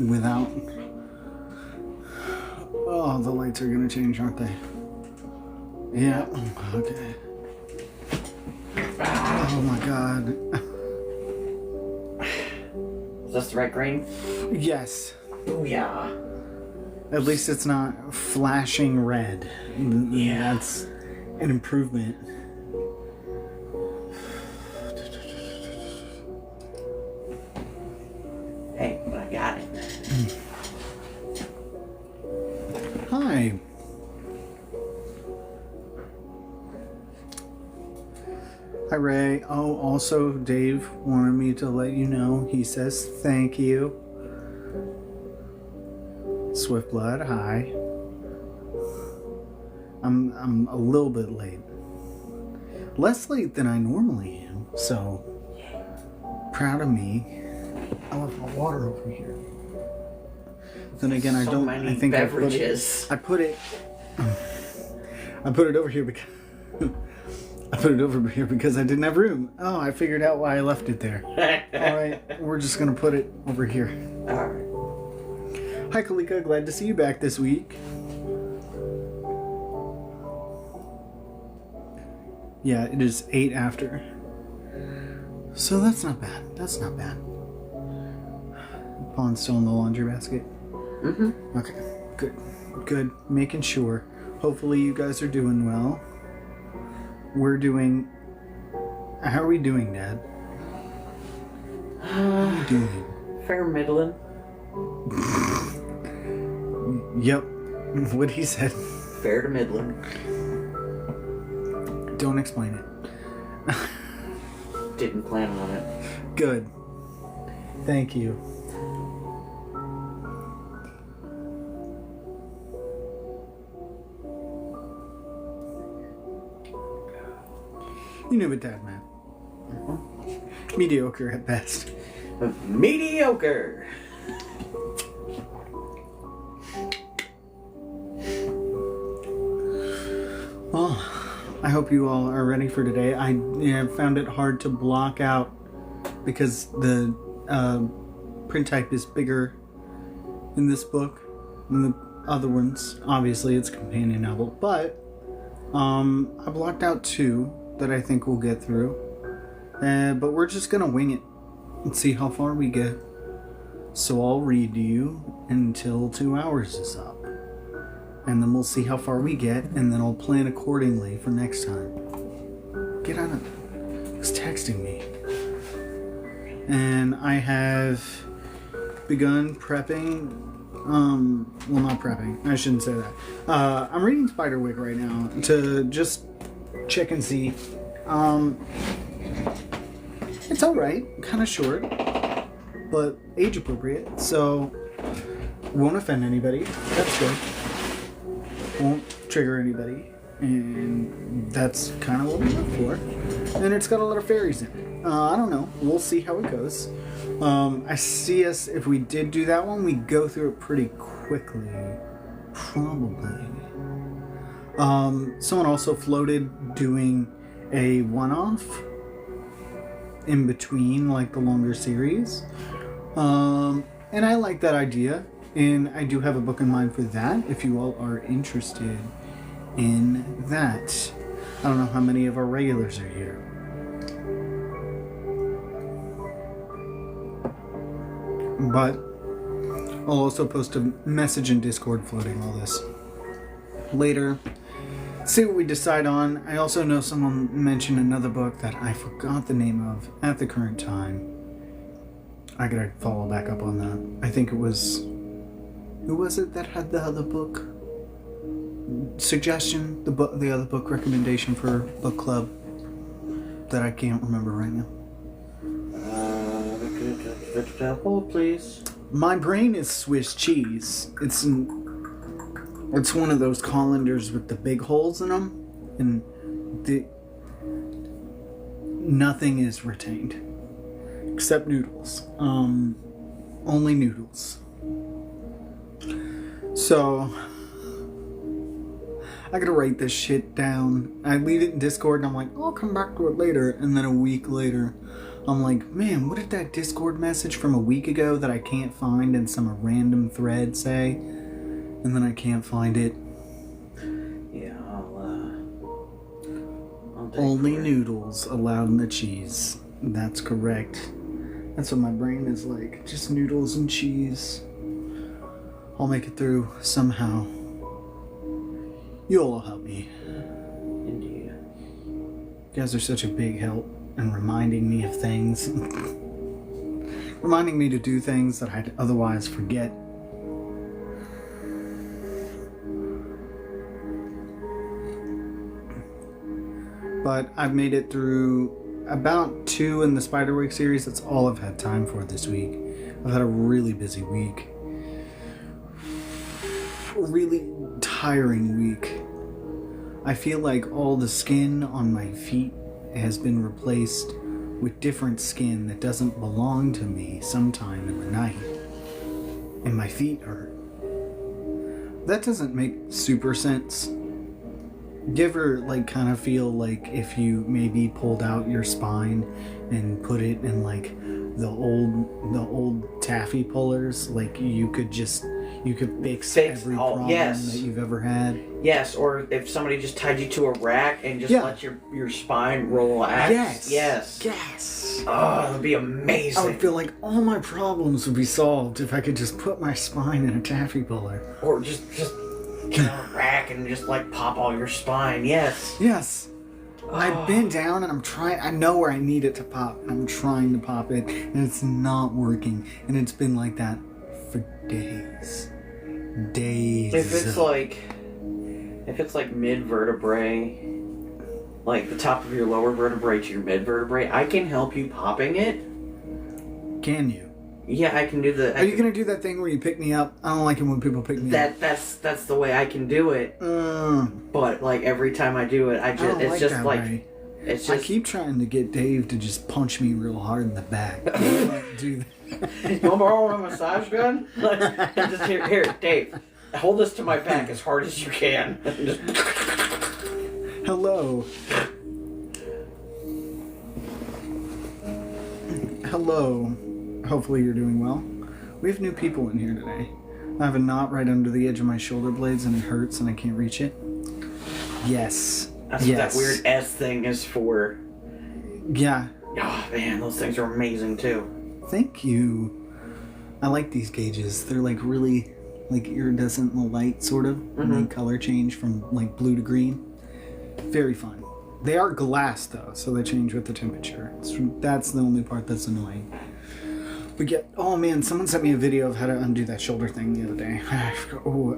without... Oh, the lights are gonna change, aren't they? Yeah, okay. Oh my god. Is this the right green? Yes. Oh yeah. At least it's not flashing red. Yeah. That's an improvement. Hey, but I got it. Hi. Hi, Ray. Oh, also, Dave wanted me to let you know. He says thank you. Swiftblood, hi. I'm a little bit late. Less late than I normally am, so proud of me. I left my water over here. Then again, So I don't. many I think beverages. I put it over here because I put it over here because I didn't have room. Oh, I figured out why I left it there. All right, we're just gonna put it over here. All right. Hi, Kalika. Glad to see you back this week. Yeah, it is 8 after. So that's not bad. That's not bad. Pawn's still in the laundry basket? Mm-hmm. Okay, good. Good. Making sure. Hopefully you guys are doing well. We're doing... How are we doing, Dad? How are we doing? Fair middling. Yep. What he said. Fair to middling. Don't explain it. Didn't plan on it. Good. Thank you. You knew what Dad meant. Mm-hmm. Mediocre at best. Mediocre. Well, I hope you all are ready for today. I found it hard to block out because the print type is bigger in this book than the other ones. Obviously, it's a companion novel, but I blocked out 2 that I think we'll get through. But we're just gonna wing it and see how far we get. So I'll read to you until 2 hours is up. And then we'll see how far we get, and then I'll plan accordingly for next time. Get out of it. He's texting me. And I have begun prepping. Well, not prepping. I shouldn't say that. I'm reading Spiderwick right now to just check and see. It's alright. Kind of short. But age appropriate. So, won't offend anybody. That's good. Won't trigger anybody, and that's kind of what we look for. And it's got a lot of fairies in it. I don't know. We'll see how it goes. I see us, if we did do that one, we'd go through it pretty quickly. Probably. Someone also floated doing a one-off in between, like, the longer series. And I like that idea. And I do have a book in mind for that, if you all are interested in that. I don't know how many of our regulars are here. But I'll also post a message in Discord floating all this later. See what we decide on. I also know someone mentioned another book that I forgot the name of at the current time. I gotta follow back up on that. I think it was... Who was it that had the other book suggestion? The other book recommendation for book club that I can't remember right now. Hold, please. My brain is Swiss cheese. It's one of those colanders with the big holes in them, and nothing is retained except noodles. Only noodles. So, I gotta write this shit down. I leave it in Discord and I'm like, I'll come back to it later. And then a week later, I'm like, man, what did that Discord message from a week ago that I can't find in some random thread say? And then I can't find it. Yeah, I'll take Only for it. noodles allowed in the cheese. That's correct. That's what my brain is like. Just noodles and cheese. I'll make it through somehow. You'll all help me. Indeed. You guys are such a big help in reminding me of things. Reminding me to do things that I'd otherwise forget. But I've made it through about 2 in the Spiderwick series. That's all I've had time for this week. I've had a really busy week. A really tiring week. I feel like all the skin on my feet has been replaced with different skin that doesn't belong to me sometime in the night. And my feet hurt. That doesn't make super sense. Do you ever like kind of feel like if you maybe pulled out your spine and put it in like the old taffy pullers, like you could fix every problem yes. that you've ever had? Yes, or if somebody just tied you to a rack and just let your spine roll out. Yes. Oh, that would be amazing. I would feel like all my problems would be solved if I could just put my spine in a taffy puller. Or just get on a rack and just like pop all your spine. Yes. Yes. I've been down and I know where I need it to pop, and I'm trying to pop it, and it's not working. And it's been like that for days. If it's like mid-vertebrae, like the top of your lower vertebrae to your mid-vertebrae, I can help you popping it. Can you? Yeah, I can do the... Are you going to do that thing where you pick me up? I don't like it when people pick me up. That's the way I can do it. But like every time I do it, I keep trying to get Dave to just punch me real hard in the back. Do that. You want to borrow my massage gun? Just here, Dave. Hold this to my back as hard as you can. Just... Hello. Hello. Hopefully you're doing well. We have new people in here today. I have a knot right under the edge of my shoulder blades and it hurts and I can't reach it. Yes. That's what that weird S thing is for. Yeah. Oh man, those things are amazing too. Thank you. I like these gauges. They're like really like iridescent in the light sort of. And they color change from like blue to green. Very fun. They are glass though, so they change with the temperature. That's the only part that's annoying. But yeah, oh man, someone sent me a video of how to undo that shoulder thing the other day.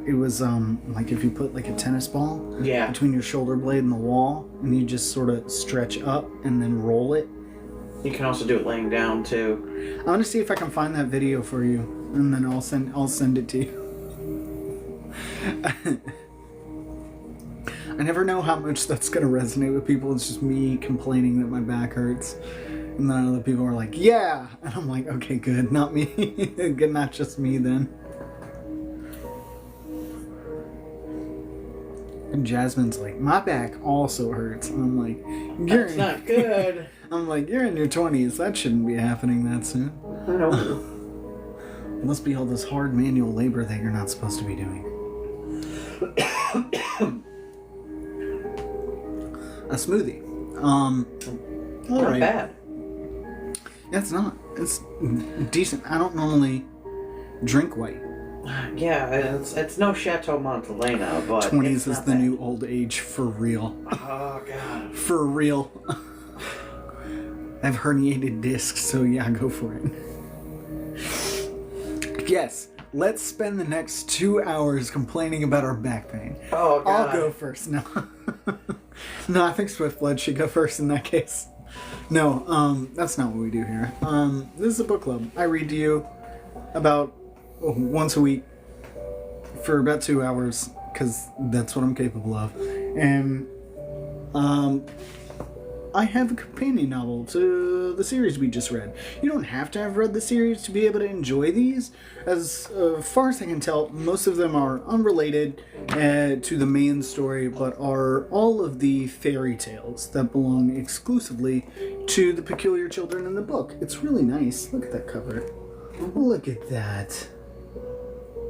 It was like if you put like a tennis ball between your shoulder blade and the wall, and you just sort of stretch up and then roll it. You can also do it laying down too. I want to see if I can find that video for you, and then I'll send it to you. I never know how much that's gonna resonate with people. It's just me complaining that my back hurts. And then other people are like, yeah! And I'm like, okay, good. Not me. Good, not just me then. And Jasmine's like, my back also hurts. And I'm like, that's not good. I'm like, you're in your 20s. That shouldn't be happening that soon. No. It must be all this hard manual labor that you're not supposed to be doing. A smoothie. Not bad. Yeah, it's not. It's decent. I don't normally drink white. Yeah, it's no Chateau Montelena, but 20s is the new old age for real. Oh, God. For real. I have herniated discs, so yeah, go for it. Yes, let's spend the next 2 hours complaining about our back pain. Oh, God. I'll go first. No. No, I think Swiftblood should go first in that case. No, that's not what we do here. This is a book club. I read to you about once a week for about 2 hours, because that's what I'm capable of. And I have a companion novel to the series we just read. You don't have to have read the series to be able to enjoy these. As far as I can tell, most of them are unrelated to the main story, but are all of the fairy tales that belong exclusively to the peculiar children in the book. It's really nice. Look at that cover. Look at that.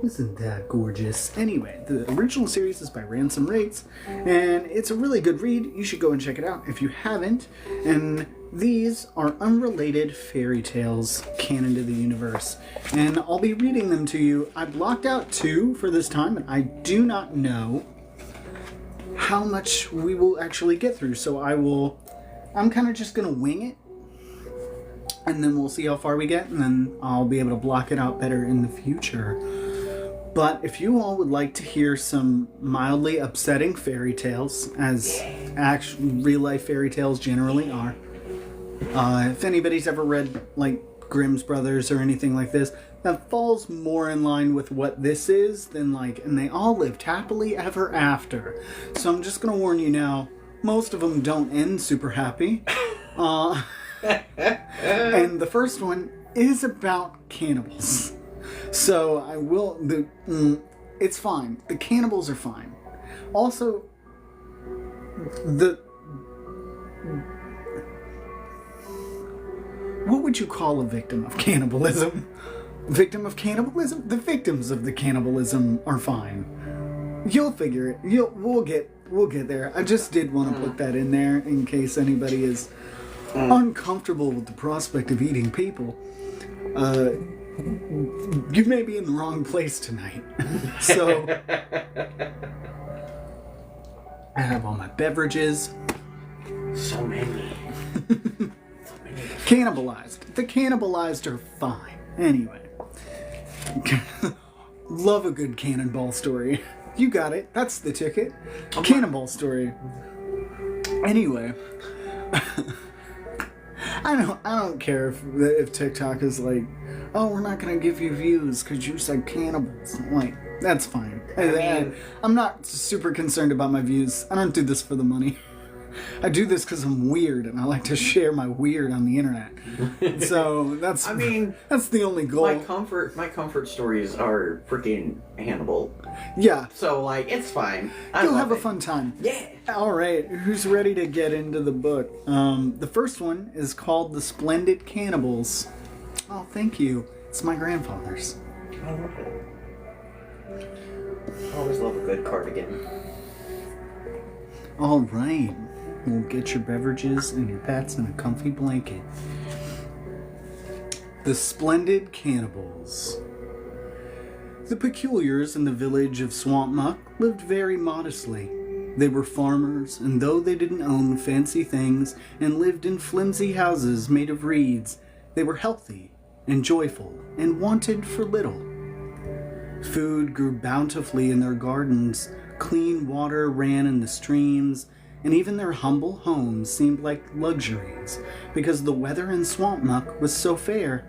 Isn't that gorgeous? Anyway, the original series is by Ransom Rates, and it's a really good read. You should go and check it out if you haven't. And these are unrelated fairy tales canon to the universe, and I'll be reading them to you. I blocked out 2 for this time, and I do not know how much we will actually get through, so I'm kind of just going to wing it, and then we'll see how far we get, and then I'll be able to block it out better in the future. But if you all would like to hear some mildly upsetting fairy tales, as real-life fairy tales generally are, if anybody's ever read, like, Grimm's Brothers or anything like this, that falls more in line with what this is than, like, and they all lived happily ever after. So I'm just going to warn you now, most of them don't end super happy. And the first one is about cannibals. So I will... it's fine. The cannibals are fine. Also, what would you call a victim of cannibalism? Victim of cannibalism? The victims of the cannibalism are fine. You'll figure it. We'll get there. I just did want to put that in there in case anybody is uncomfortable with the prospect of eating people. You may be in the wrong place tonight. So, I have all my beverages. So many. Cannibalized. The cannibalized are fine. Anyway. Love a good cannonball story. You got it. That's the ticket. Cannonball story. Anyway. I don't care if TikTok is like, oh, we're not going to give you views because you said cannibals. I'm like, that's fine. I'm not super concerned about my views. I don't do this for the money. I do this because I'm weird and I like to share my weird on the internet. So that's the only goal. My comfort stories are freaking Hannibal. Yeah. So like it's fine. You'll have a fun time. Yeah. All right. Who's ready to get into the book? The first one is called The Splendid Cannibals. Oh, thank you. It's my grandfather's. I love it. I always love a good cardigan. All right. We'll get your beverages and your pets in a comfy blanket. The Splendid Cannibals. The peculiars in the village of Swamp Muck lived very modestly. They were farmers, and though they didn't own fancy things and lived in flimsy houses made of reeds, they were healthy and joyful and wanted for little. Food grew bountifully in their gardens, clean water ran in the streams, and even their humble homes seemed like luxuries because the weather in Swamp Muck was so fair,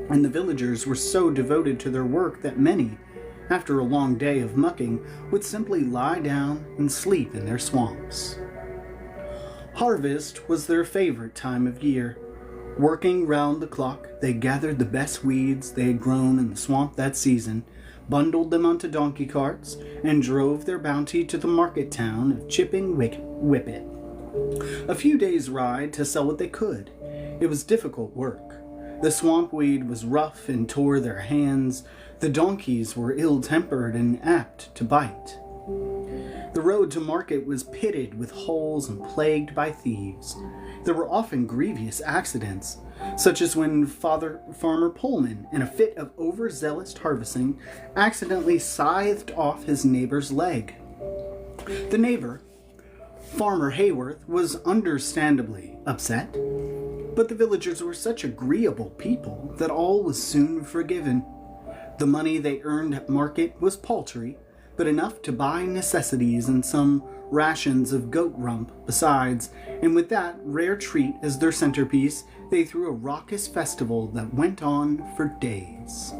and the villagers were so devoted to their work that many, after a long day of mucking, would simply lie down and sleep in their swamps. Harvest was their favorite time of year. Working round the clock, they gathered the best weeds they had grown in the swamp that season, bundled them onto donkey carts, and drove their bounty to the market town of Chipping Whippet. A few days' ride to sell what they could. It was difficult work. The swamp weed was rough and tore their hands. The donkeys were ill-tempered and apt to bite. The road to market was pitted with holes and plagued by thieves. There were often grievous accidents, such as when Farmer Pullman, in a fit of overzealous harvesting, accidentally scythed off his neighbor's leg. The neighbor, Farmer Hayworth, was understandably upset, but the villagers were such agreeable people that all was soon forgiven. The money they earned at market was paltry, but enough to buy necessities and some rations of goat rump besides, and with that rare treat as their centerpiece, they threw a raucous festival that went on for days.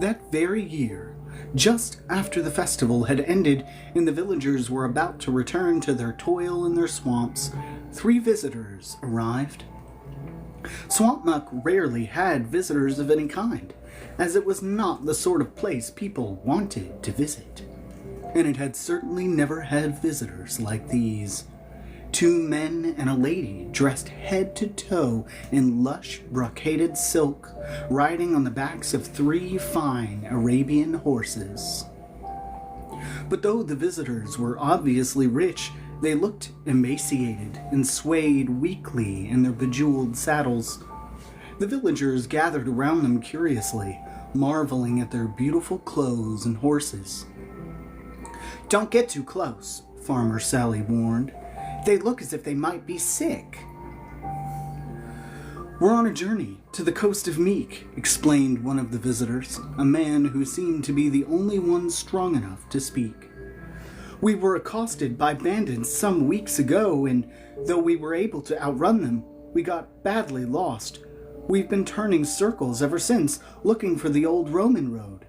That very year, just after the festival had ended and the villagers were about to return to their toil in their swamps, 3 visitors arrived. Swamp Muck rarely had visitors of any kind, as it was not the sort of place people wanted to visit. And it had certainly never had visitors like these. 2 men and a lady dressed head to toe in lush brocaded silk, riding on the backs of 3 fine Arabian horses. But though the visitors were obviously rich, they looked emaciated and swayed weakly in their bejeweled saddles. The villagers gathered around them curiously, marveling at their beautiful clothes and horses. "Don't get too close," Farmer Sally warned. "They look as if they might be sick." "We're on a journey to the coast of Meek," explained one of the visitors, a man who seemed to be the only one strong enough to speak. "We were accosted by bandits some weeks ago, and though we were able to outrun them, we got badly lost. We've been turning circles ever since, looking for the old Roman road."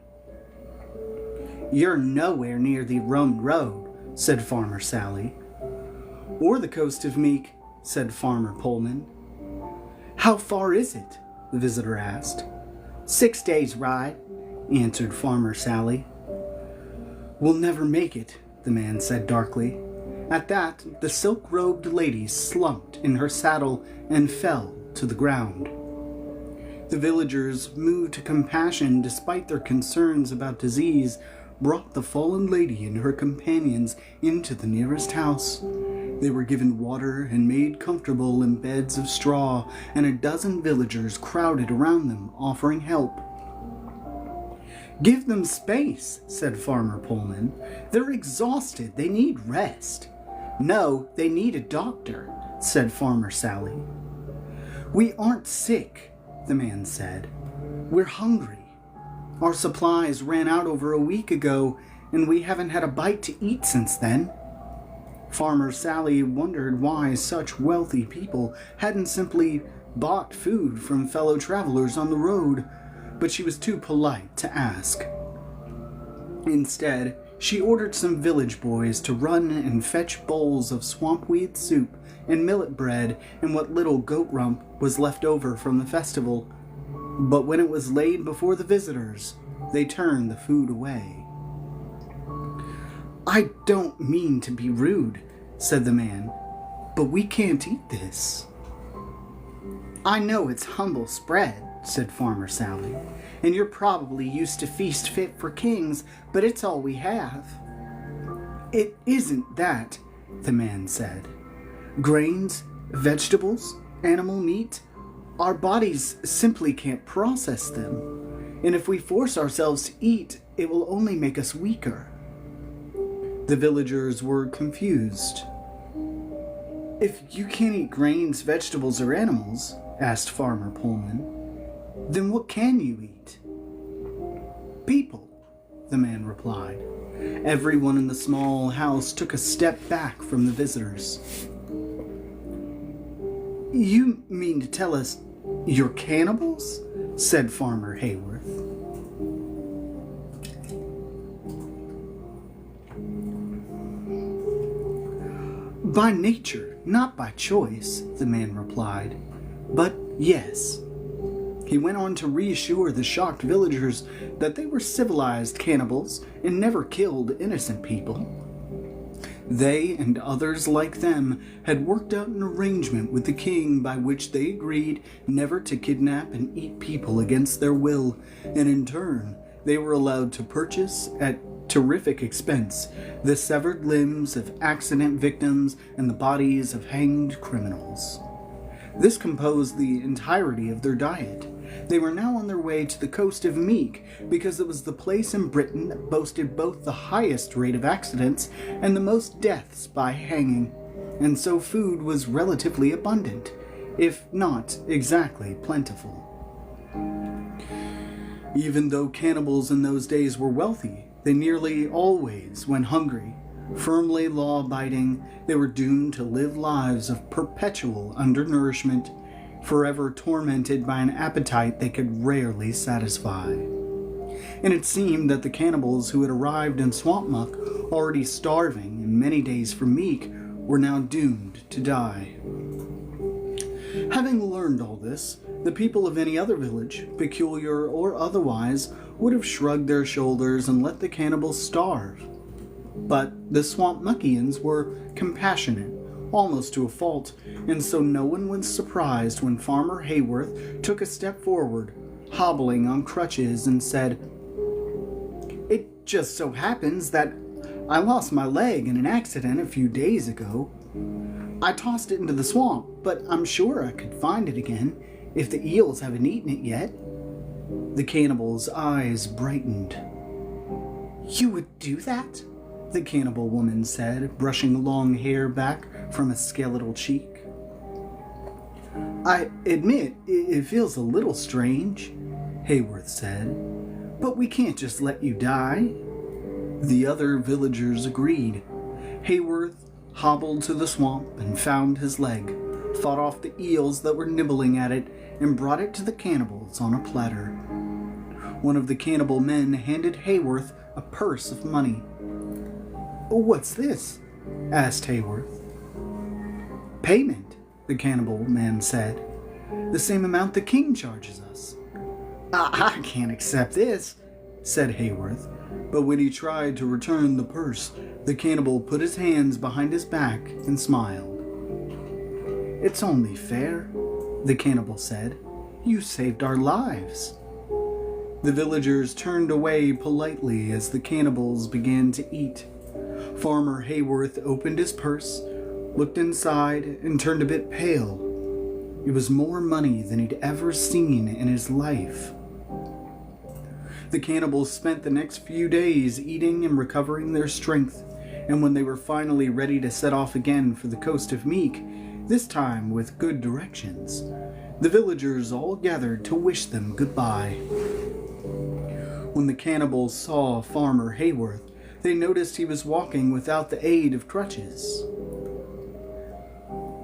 "You're nowhere near the Roman road," said Farmer Sally. "Or the coast of Meek," said Farmer Pullman. "How far is it?" the visitor asked. 6 days' ride," answered Farmer Sally. "We'll never make it," the man said darkly. At that, the silk-robed lady slumped in her saddle and fell to the ground. The villagers, moved to compassion despite their concerns about disease, brought the fallen lady and her companions into the nearest house. They were given water and made comfortable in beds of straw, and a dozen villagers crowded around them, offering help. "Give them space," said Farmer Pullman. "They're exhausted. They need rest." "No, they need a doctor," said Farmer Sally. "We aren't sick," the man said. "We're hungry. Our supplies ran out over a week ago, and we haven't had a bite to eat since then." Farmer Sally wondered why such wealthy people hadn't simply bought food from fellow travelers on the road, but she was too polite to ask. Instead, she ordered some village boys to run and fetch bowls of swampweed soup and millet bread and what little goat rump was left over from the festival. But when it was laid before the visitors, they turned the food away. "I don't mean to be rude," said the man, "but we can't eat this." "I know it's humble spread," said Farmer Sally, "and you're probably used to feast fit for kings, but it's all we have." "It isn't that," the man said. "Grains, vegetables, animal meat, our bodies simply can't process them, and if we force ourselves to eat, it will only make us weaker." The villagers were confused. "If you can't eat grains, vegetables, or animals," asked Farmer Pullman, "then what can you eat?" "People," the man replied. Everyone in the small house took a step back from the visitors. "You mean to tell us you're cannibals?" said Farmer Hayworth. "By nature, not by choice," the man replied. "But yes." He went on to reassure the shocked villagers that they were civilized cannibals and never killed innocent people. They and others like them had worked out an arrangement with the king by which they agreed never to kidnap and eat people against their will, and in turn, they were allowed to purchase at terrific expense the severed limbs of accident victims and the bodies of hanged criminals. This composed the entirety of their diet. They were now on their way to the coast of Meek because it was the place in Britain that boasted both the highest rate of accidents and the most deaths by hanging, and so food was relatively abundant, if not exactly plentiful. Even though cannibals in those days were wealthy, they nearly always went hungry. Firmly law-abiding, they were doomed to live lives of perpetual undernourishment, forever tormented by an appetite they could rarely satisfy. and it seemed that the cannibals who had arrived in Swamp Muck, already starving and many days from Meek, were now doomed to die. Having learned all this, the people of any other village, peculiar or otherwise, would have shrugged their shoulders and let the cannibals starve. But the Swamp Muckians were compassionate, almost to a fault, and so no one was surprised when Farmer Hayworth took a step forward, hobbling on crutches, and said, "It just so happens that I lost my leg in an accident a few days ago. I tossed it into the swamp, but I'm sure I could find it again if the eels haven't eaten it yet." The cannibal's eyes brightened. "You would do that?" the cannibal woman said, brushing long hair back from a skeletal cheek. "I admit it feels a little strange," Hayworth said, "but we can't just let you die." The other villagers agreed. Hayworth hobbled to the swamp and found his leg, fought off the eels that were nibbling at it, and brought it to the cannibals on a platter. One of the cannibal men handed Hayworth a purse of money. "What's this?" asked Hayworth. "Payment," the cannibal man said. "The same amount the king charges us." I can't accept this," said Hayworth, but when he tried to return the purse, the cannibal put his hands behind his back and smiled. "It's only fair," the cannibal said. "You saved our lives." The villagers turned away politely as the cannibals began to eat. Farmer Hayworth opened his purse, looked inside, and turned a bit pale. It was more money than he'd ever seen in his life. The cannibals spent the next few days eating and recovering their strength, and when they were finally ready to set off again for the coast of Meek, this time with good directions, the villagers all gathered to wish them goodbye. When the cannibals saw Farmer Hayworth, they noticed he was walking without the aid of crutches.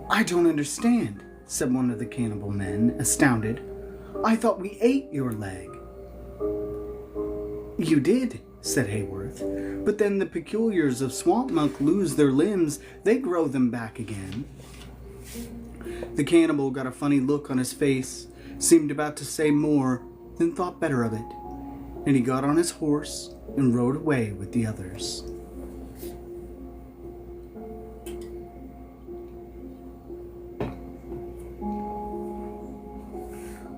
"I don't understand," said one of the cannibal men, astounded. "I thought we ate your leg." "You did," said Hayworth, "but then the peculiars of Swamp Muck lose their limbs, they grow them back again." The cannibal got a funny look on his face, seemed about to say more, then thought better of it, and he got on his horse and rode away with the others.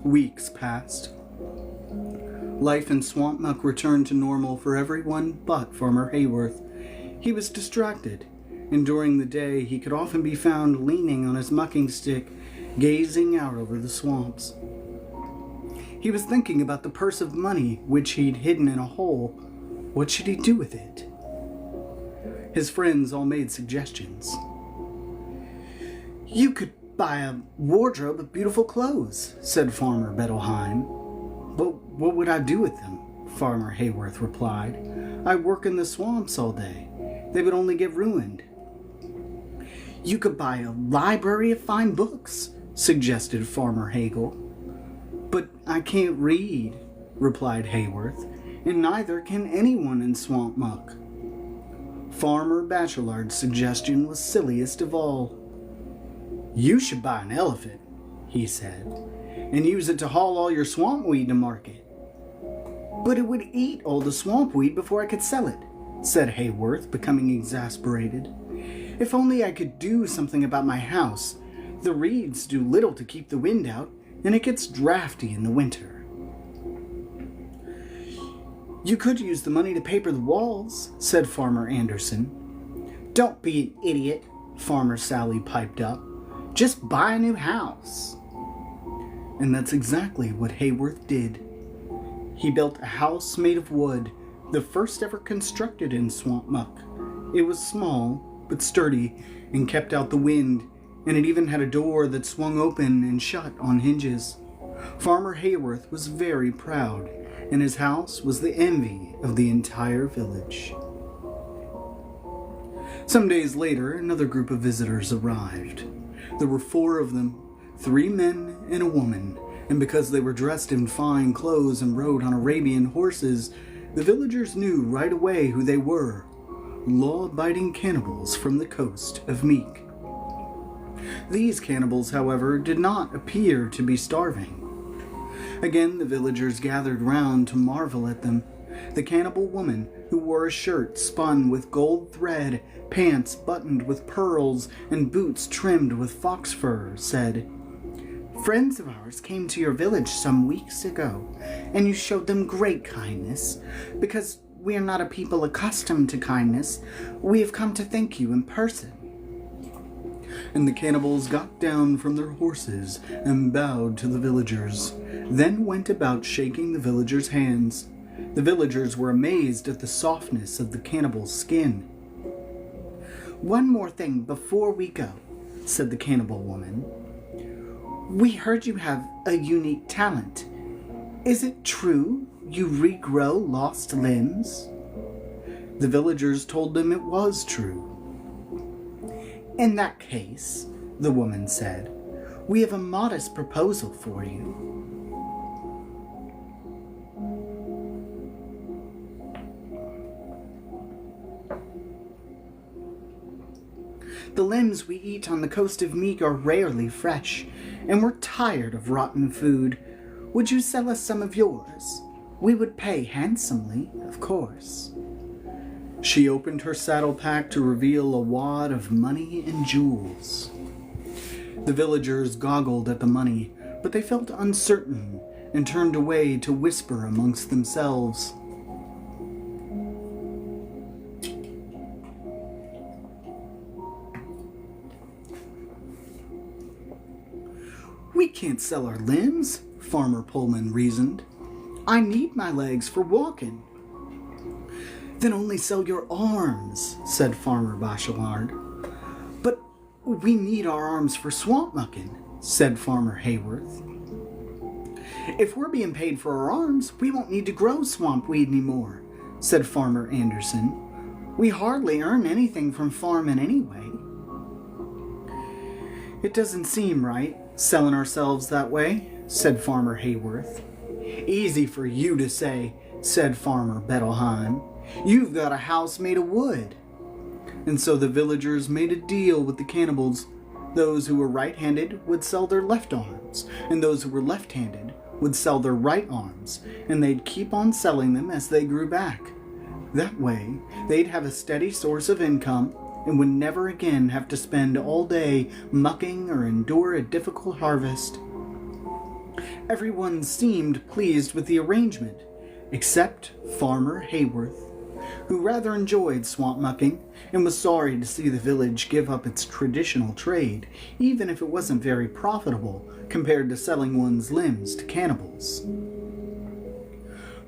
Weeks passed. Life in Swamp Muck returned to normal for everyone but Farmer Hayworth. He was distracted, and during the day he could often be found leaning on his mucking stick, gazing out over the swamps. He was thinking about the purse of money which he'd hidden in a hole. What should he do with it? His friends all made suggestions. "You could buy a wardrobe of beautiful clothes," said Farmer Bettelheim. "But what would I do with them?" Farmer Hayworth replied. "I work in the swamps all day. They would only get ruined." "You could buy a library of fine books," suggested Farmer Hagel. "But I can't read," replied Hayworth, "and neither can anyone in Swamp Muck." Farmer Bachelard's suggestion was silliest of all. "You should buy an elephant," he said, "and use it to haul all your swamp weed to market." "But it would eat all the swamp weed before I could sell it," said Hayworth, becoming exasperated. "If only I could do something about my house. The reeds do little to keep the wind out, and it gets drafty in the winter." "You could use the money to paper the walls," said Farmer Anderson. "Don't be an idiot," Farmer Sally piped up. "Just buy a new house." And that's exactly what Hayworth did. He built a house made of wood, the first ever constructed in Swamp Muck. It was small, but sturdy, and kept out the wind, and it even had a door that swung open and shut on hinges. Farmer Hayworth was very proud, and his house was the envy of the entire village. Some days later, another group of visitors arrived. There were 4 of them, 3 men and a woman, and because they were dressed in fine clothes and rode on Arabian horses, The villagers knew right away who they were: law-abiding cannibals from the coast of Meek. These cannibals, however, did not appear to be starving. Again, the villagers gathered round to marvel at them. The cannibal woman, who wore a shirt spun with gold thread, pants buttoned with pearls, and boots trimmed with fox fur, said, "Friends of ours came to your village some weeks ago, and you showed them great kindness. Because we are not a people accustomed to kindness, we have come to thank you in person." And the cannibals got down from their horses and bowed to the villagers, then went about shaking the villagers' hands. The villagers were amazed at the softness of the cannibal's skin. "One more thing before we go," said the cannibal woman. "We heard you have a unique talent. Is it true you regrow lost limbs?" The villagers told them it was true. "In that case," the woman said, "we have a modest proposal for you." "The limbs we eat on the coast of Meek are rarely fresh, and we're tired of rotten food. Would you sell us some of yours? We would pay handsomely, of course." She opened her saddle pack to reveal a wad of money and jewels. The villagers goggled at the money, but they felt uncertain and turned away to whisper amongst themselves. "We can't sell our limbs," Farmer Pullman reasoned. "I need my legs for walking." "Then only sell your arms," said Farmer Bachelard. "But we need our arms for swamp mucking," said Farmer Hayworth. "If we're being paid for our arms, we won't need to grow swamp weed anymore," said Farmer Anderson. "We hardly earn anything from farming anyway." "It doesn't seem right, selling ourselves that way," said Farmer Hayworth. "Easy for you to say," said Farmer Bettelheim. "You've got a house made of wood." And so the villagers made a deal with the cannibals. Those who were right-handed would sell their left arms, and those who were left-handed would sell their right arms, and they'd keep on selling them as they grew back. That way, they'd have a steady source of income and would never again have to spend all day mucking or endure a difficult harvest. Everyone seemed pleased with the arrangement, except Farmer Hayworth, who rather enjoyed swamp mucking and was sorry to see the village give up its traditional trade, even if it wasn't very profitable compared to selling one's limbs to cannibals.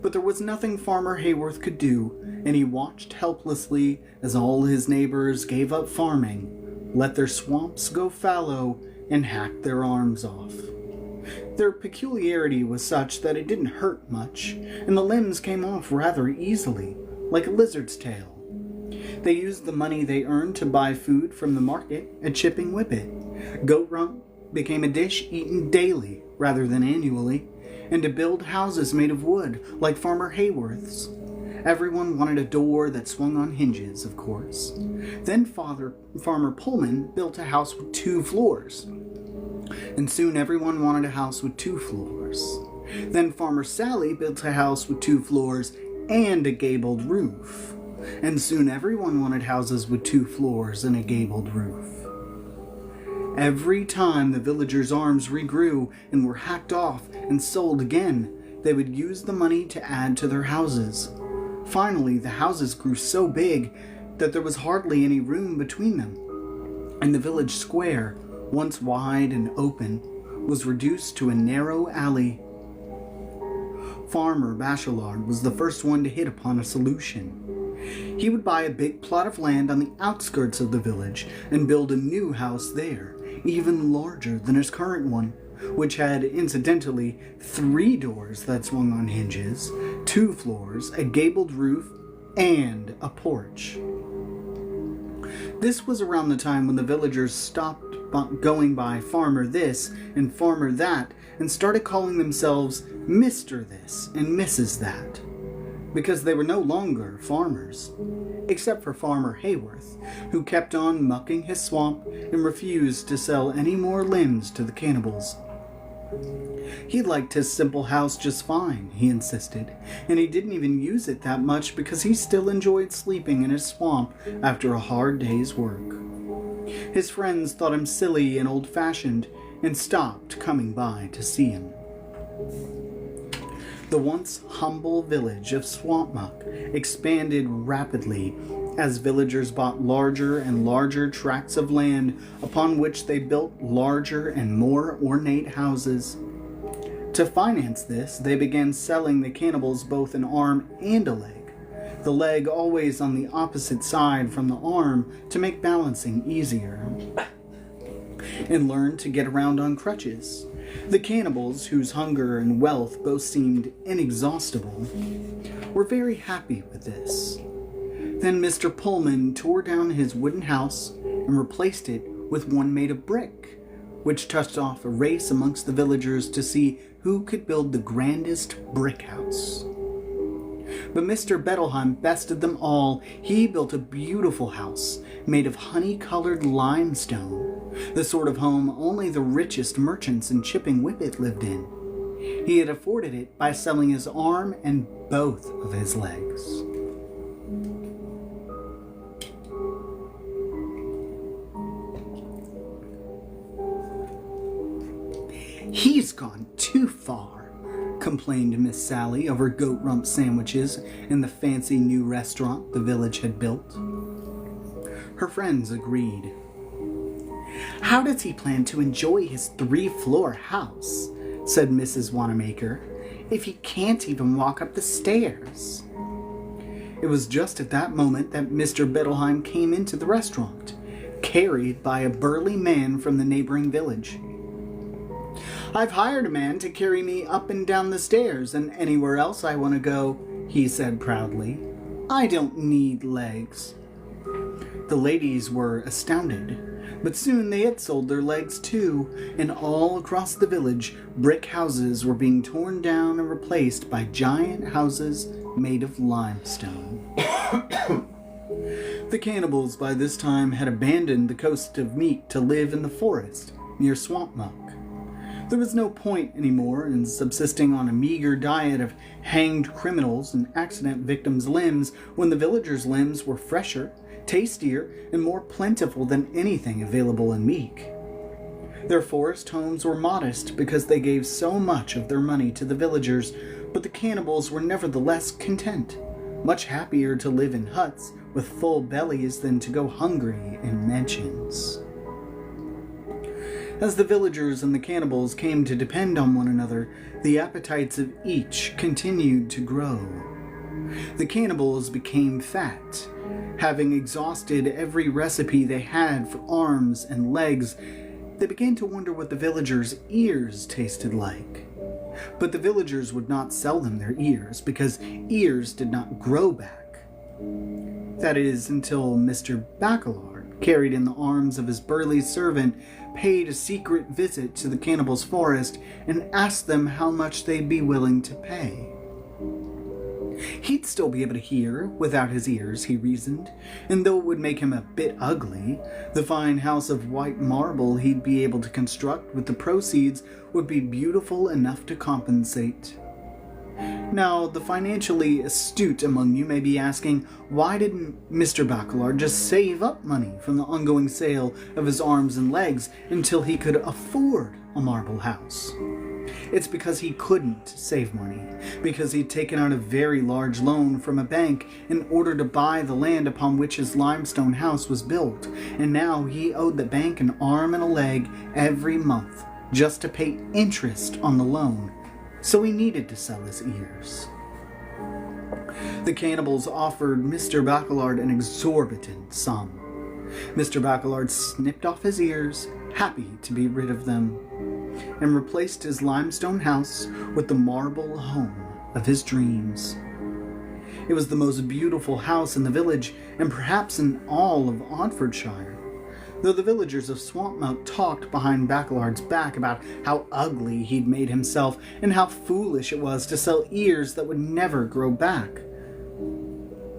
But there was nothing Farmer Hayworth could do, and he watched helplessly as all his neighbors gave up farming, let their swamps go fallow, and hacked their arms off. Their peculiarity was such that it didn't hurt much, and the limbs came off rather easily, like a lizard's tail. They used the money they earned to buy food from the market at Chipping Whippet. Goat rump became a dish eaten daily rather than annually, and to build houses made of wood like Farmer Hayworth's. Everyone wanted a door that swung on hinges, of course. Then Farmer Pullman built a house with 2 floors. And soon everyone wanted a house with 2 floors. Then Farmer Sally built a house with 2 floors and a gabled roof. And soon everyone wanted houses with 2 floors and a gabled roof. Every time the villagers' arms regrew and were hacked off and sold again, they would use the money to add to their houses. Finally, the houses grew so big that there was hardly any room between them, and the village square, once wide and open, was reduced to a narrow alley. Farmer Bachelard was the first one to hit upon a solution. He would buy a big plot of land on the outskirts of the village and build a new house there, even larger than his current one, which had, incidentally, 3 doors that swung on hinges, 2 floors, a gabled roof, and a porch. This was around the time when the villagers stopped going by Farmer This and Farmer That and started calling themselves Mr. This and Mrs. That. because they were no longer farmers, except for Farmer Hayworth, who kept on mucking his swamp and refused to sell any more limbs to the cannibals. He liked his simple house just fine, he insisted, and he didn't even use it that much because he still enjoyed sleeping in his swamp after a hard day's work. His friends thought him silly and old-fashioned and stopped coming by to see him. The once humble village of Swampmuck expanded rapidly as villagers bought larger and larger tracts of land upon which they built larger and more ornate houses. To finance this, they began selling the cannibals both an arm and a leg, the leg always on the opposite side from the arm to make balancing easier, and learned to get around on crutches. The cannibals, whose hunger and wealth both seemed inexhaustible, were very happy with this. Then Mr. Pullman tore down his wooden house and replaced it with one made of brick, which touched off a race amongst the villagers to see who could build the grandest brick house. But Mr. Bettelheim bested them all. He built a beautiful house made of honey-colored limestone, the sort of home only the richest merchants in Chipping Whippet lived in. He had afforded it by selling his arm and both of his legs. "He's gone too far," complained Miss Sally over goat rump sandwiches in the fancy new restaurant the village had built. Her friends agreed. "How does he plan to enjoy his 3-floor house," said Mrs. Wanamaker, "if he can't even walk up the stairs?" It was just at that moment that Mr. Bettelheim came into the restaurant, carried by a burly man from the neighboring village. "I've hired a man to carry me up and down the stairs and anywhere else I want to go," he said proudly. "I don't need legs." The ladies were astounded, but soon they had sold their legs too, and all across the village, brick houses were being torn down and replaced by giant houses made of limestone. The cannibals by this time had abandoned the coast of Meat to live in the forest near Swampmuck. There was no point anymore in subsisting on a meager diet of hanged criminals and accident victims' limbs when the villagers' limbs were fresher, tastier, and more plentiful than anything available in Meek. Their forest homes were modest because they gave so much of their money to the villagers, but the cannibals were nevertheless content, much happier to live in huts with full bellies than to go hungry in mansions. As the villagers and the cannibals came to depend on one another, the appetites of each continued to grow. The cannibals became fat. Having exhausted every recipe they had for arms and legs, they began to wonder what the villagers' ears tasted like. But the villagers would not sell them their ears, because ears did not grow back. That is, until Mr. Bachelard, carried in the arms of his burly servant, paid a secret visit to the cannibals' forest and asked them how much they'd be willing to pay. He'd still be able to hear without his ears, he reasoned, and though it would make him a bit ugly, the fine house of white marble he'd be able to construct with the proceeds would be beautiful enough to compensate. Now, the financially astute among you may be asking, why didn't Mr. Bachelard just save up money from the ongoing sale of his arms and legs until he could afford a marble house? It's because he couldn't save money, because he'd taken out a very large loan from a bank in order to buy the land upon which his limestone house was built, and now he owed the bank an arm and a leg every month just to pay interest on the loan, so he needed to sell his ears. The cannibals offered Mr. Bachelard an exorbitant sum. Mr. Bachelard snipped off his ears, happy to be rid of them, and replaced his limestone house with the marble home of his dreams. It was the most beautiful house in the village, and perhaps in all of Oxfordshire, though the villagers of Swampmuck talked behind Bachelard's back about how ugly he'd made himself and how foolish it was to sell ears that would never grow back.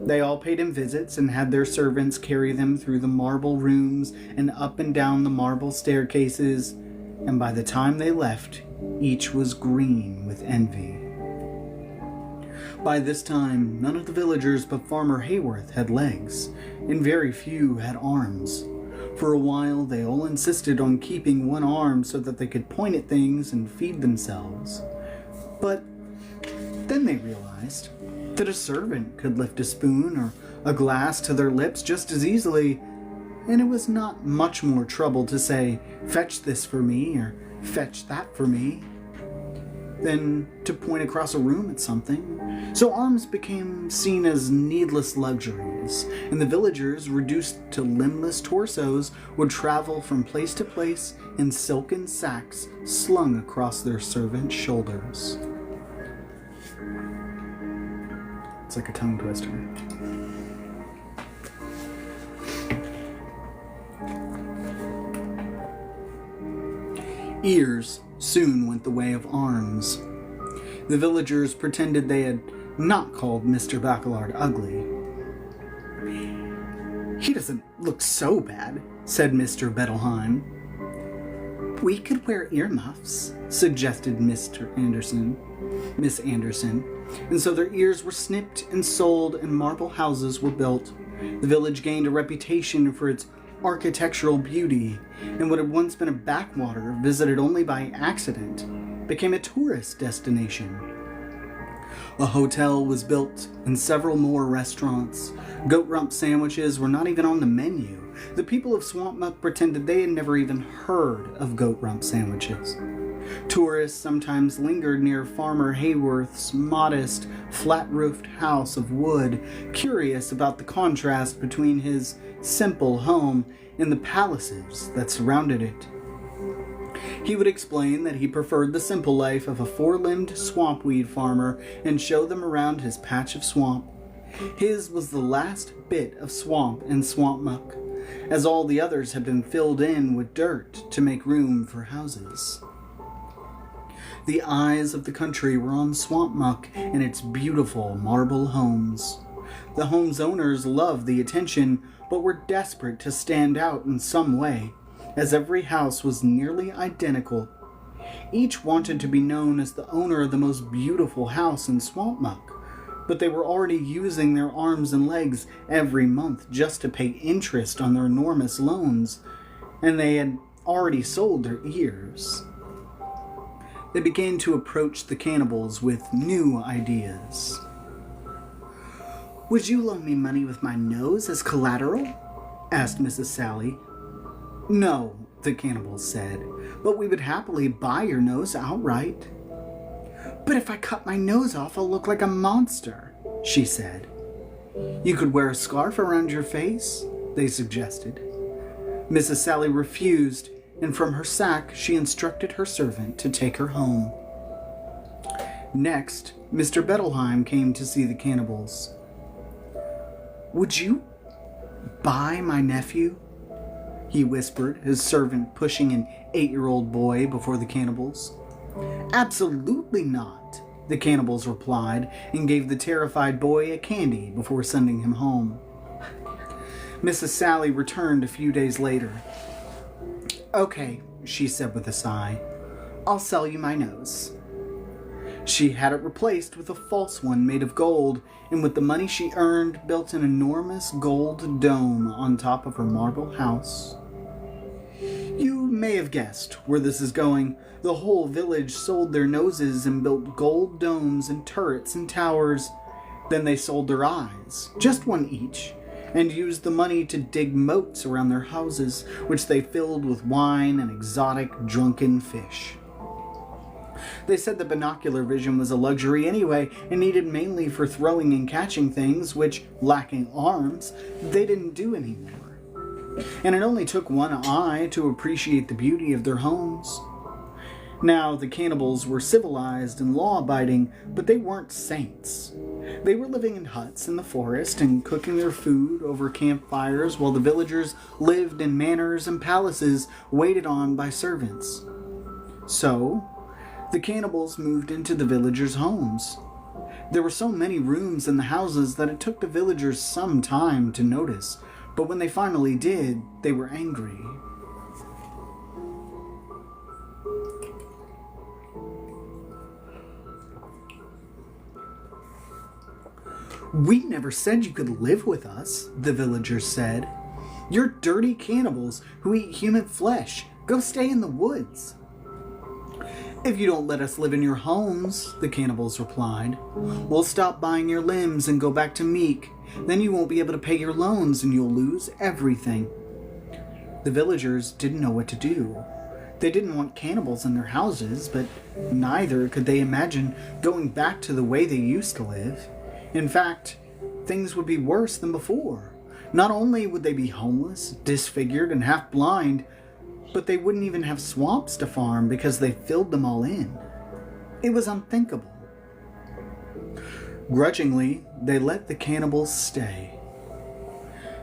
They all paid him visits and had their servants carry them through the marble rooms and up and down the marble staircases, and by the time they left, each was green with envy. By this time, none of the villagers but Farmer Hayworth had legs, and very few had arms. For a while, they all insisted on keeping one arm so that they could point at things and feed themselves. But then they realized that a servant could lift a spoon or a glass to their lips just as easily, and it was not much more trouble to say, "Fetch this for me," or "Fetch that for me," than to point across a room at something. So arms became seen as needless luxuries, and the villagers, reduced to limbless torsos, would travel from place to place in silken sacks slung across their servants' shoulders. It's like a tongue twister. Ears soon went the way of arms. The villagers pretended they had not called Mr. Bacallard ugly. "He doesn't look so bad," said Mr. Bettelheim. "We could wear earmuffs," suggested Miss Anderson, and so their ears were snipped and sold and marble houses were built. The village gained a reputation for its architectural beauty, and what had once been a backwater visited only by accident became a tourist destination. A hotel was built and several more restaurants. Goat rump sandwiches were not even on the menu. The people of Swampmuck pretended they had never even heard of goat rump sandwiches. Tourists sometimes lingered near Farmer Hayworth's modest, flat-roofed house of wood, curious about the contrast between his simple home and the palaces that surrounded it. He would explain that he preferred the simple life of a four-limbed swampweed farmer and show them around his patch of swamp. His was the last bit of swamp in Swampmuck, as all the others had been filled in with dirt to make room for houses. The eyes of the country were on Swampmuck and its beautiful marble homes. The home's owners loved the attention, but were desperate to stand out in some way, as every house was nearly identical. Each wanted to be known as the owner of the most beautiful house in Swampmuck, but they were already using their arms and legs every month just to pay interest on their enormous loans, and they had already sold their ears. They began to approach the cannibals with new ideas. "Would you loan me money with my nose as collateral?" asked Mrs. Sally. "No," the cannibals said, "but we would happily buy your nose outright." "But if I cut my nose off, I'll look like a monster," she said. "You could wear a scarf around your face," they suggested. Mrs. Sally refused, and from her sack she instructed her servant to take her home. Next, Mr. Bettelheim came to see the cannibals. "Would you buy my nephew?" he whispered, his servant pushing an 8-year-old boy before the cannibals. "Absolutely not," the cannibals replied, and gave the terrified boy a candy before sending him home. Mrs. Sally returned a few days later. "Okay," she said with a sigh, "I'll sell you my nose." She had it replaced with a false one made of gold, and with the money she earned, built an enormous gold dome on top of her marble house. You may have guessed where this is going. The whole village sold their noses and built gold domes and turrets and towers. Then they sold their eyes, just one each, and used the money to dig moats around their houses, which they filled with wine and exotic drunken fish. They said that binocular vision was a luxury anyway, and needed mainly for throwing and catching things, which, lacking arms, they didn't do anymore. And it only took one eye to appreciate the beauty of their homes. Now, the cannibals were civilized and law-abiding, but they weren't saints. They were living in huts in the forest and cooking their food over campfires while the villagers lived in manors and palaces waited on by servants. So, the cannibals moved into the villagers' homes. There were so many rooms in the houses that it took the villagers some time to notice, but when they finally did, they were angry. "We never said you could live with us," the villagers said. "You're dirty cannibals who eat human flesh. Go stay in the woods." "If you don't let us live in your homes," the cannibals replied, "we'll stop buying your limbs and go back to Meek. Then you won't be able to pay your loans and you'll lose everything." The villagers didn't know what to do. They didn't want cannibals in their houses, but neither could they imagine going back to the way they used to live. In fact, things would be worse than before. Not only would they be homeless, disfigured, and half blind, but they wouldn't even have swamps to farm because they filled them all in. It was unthinkable. Grudgingly, they let the cannibals stay.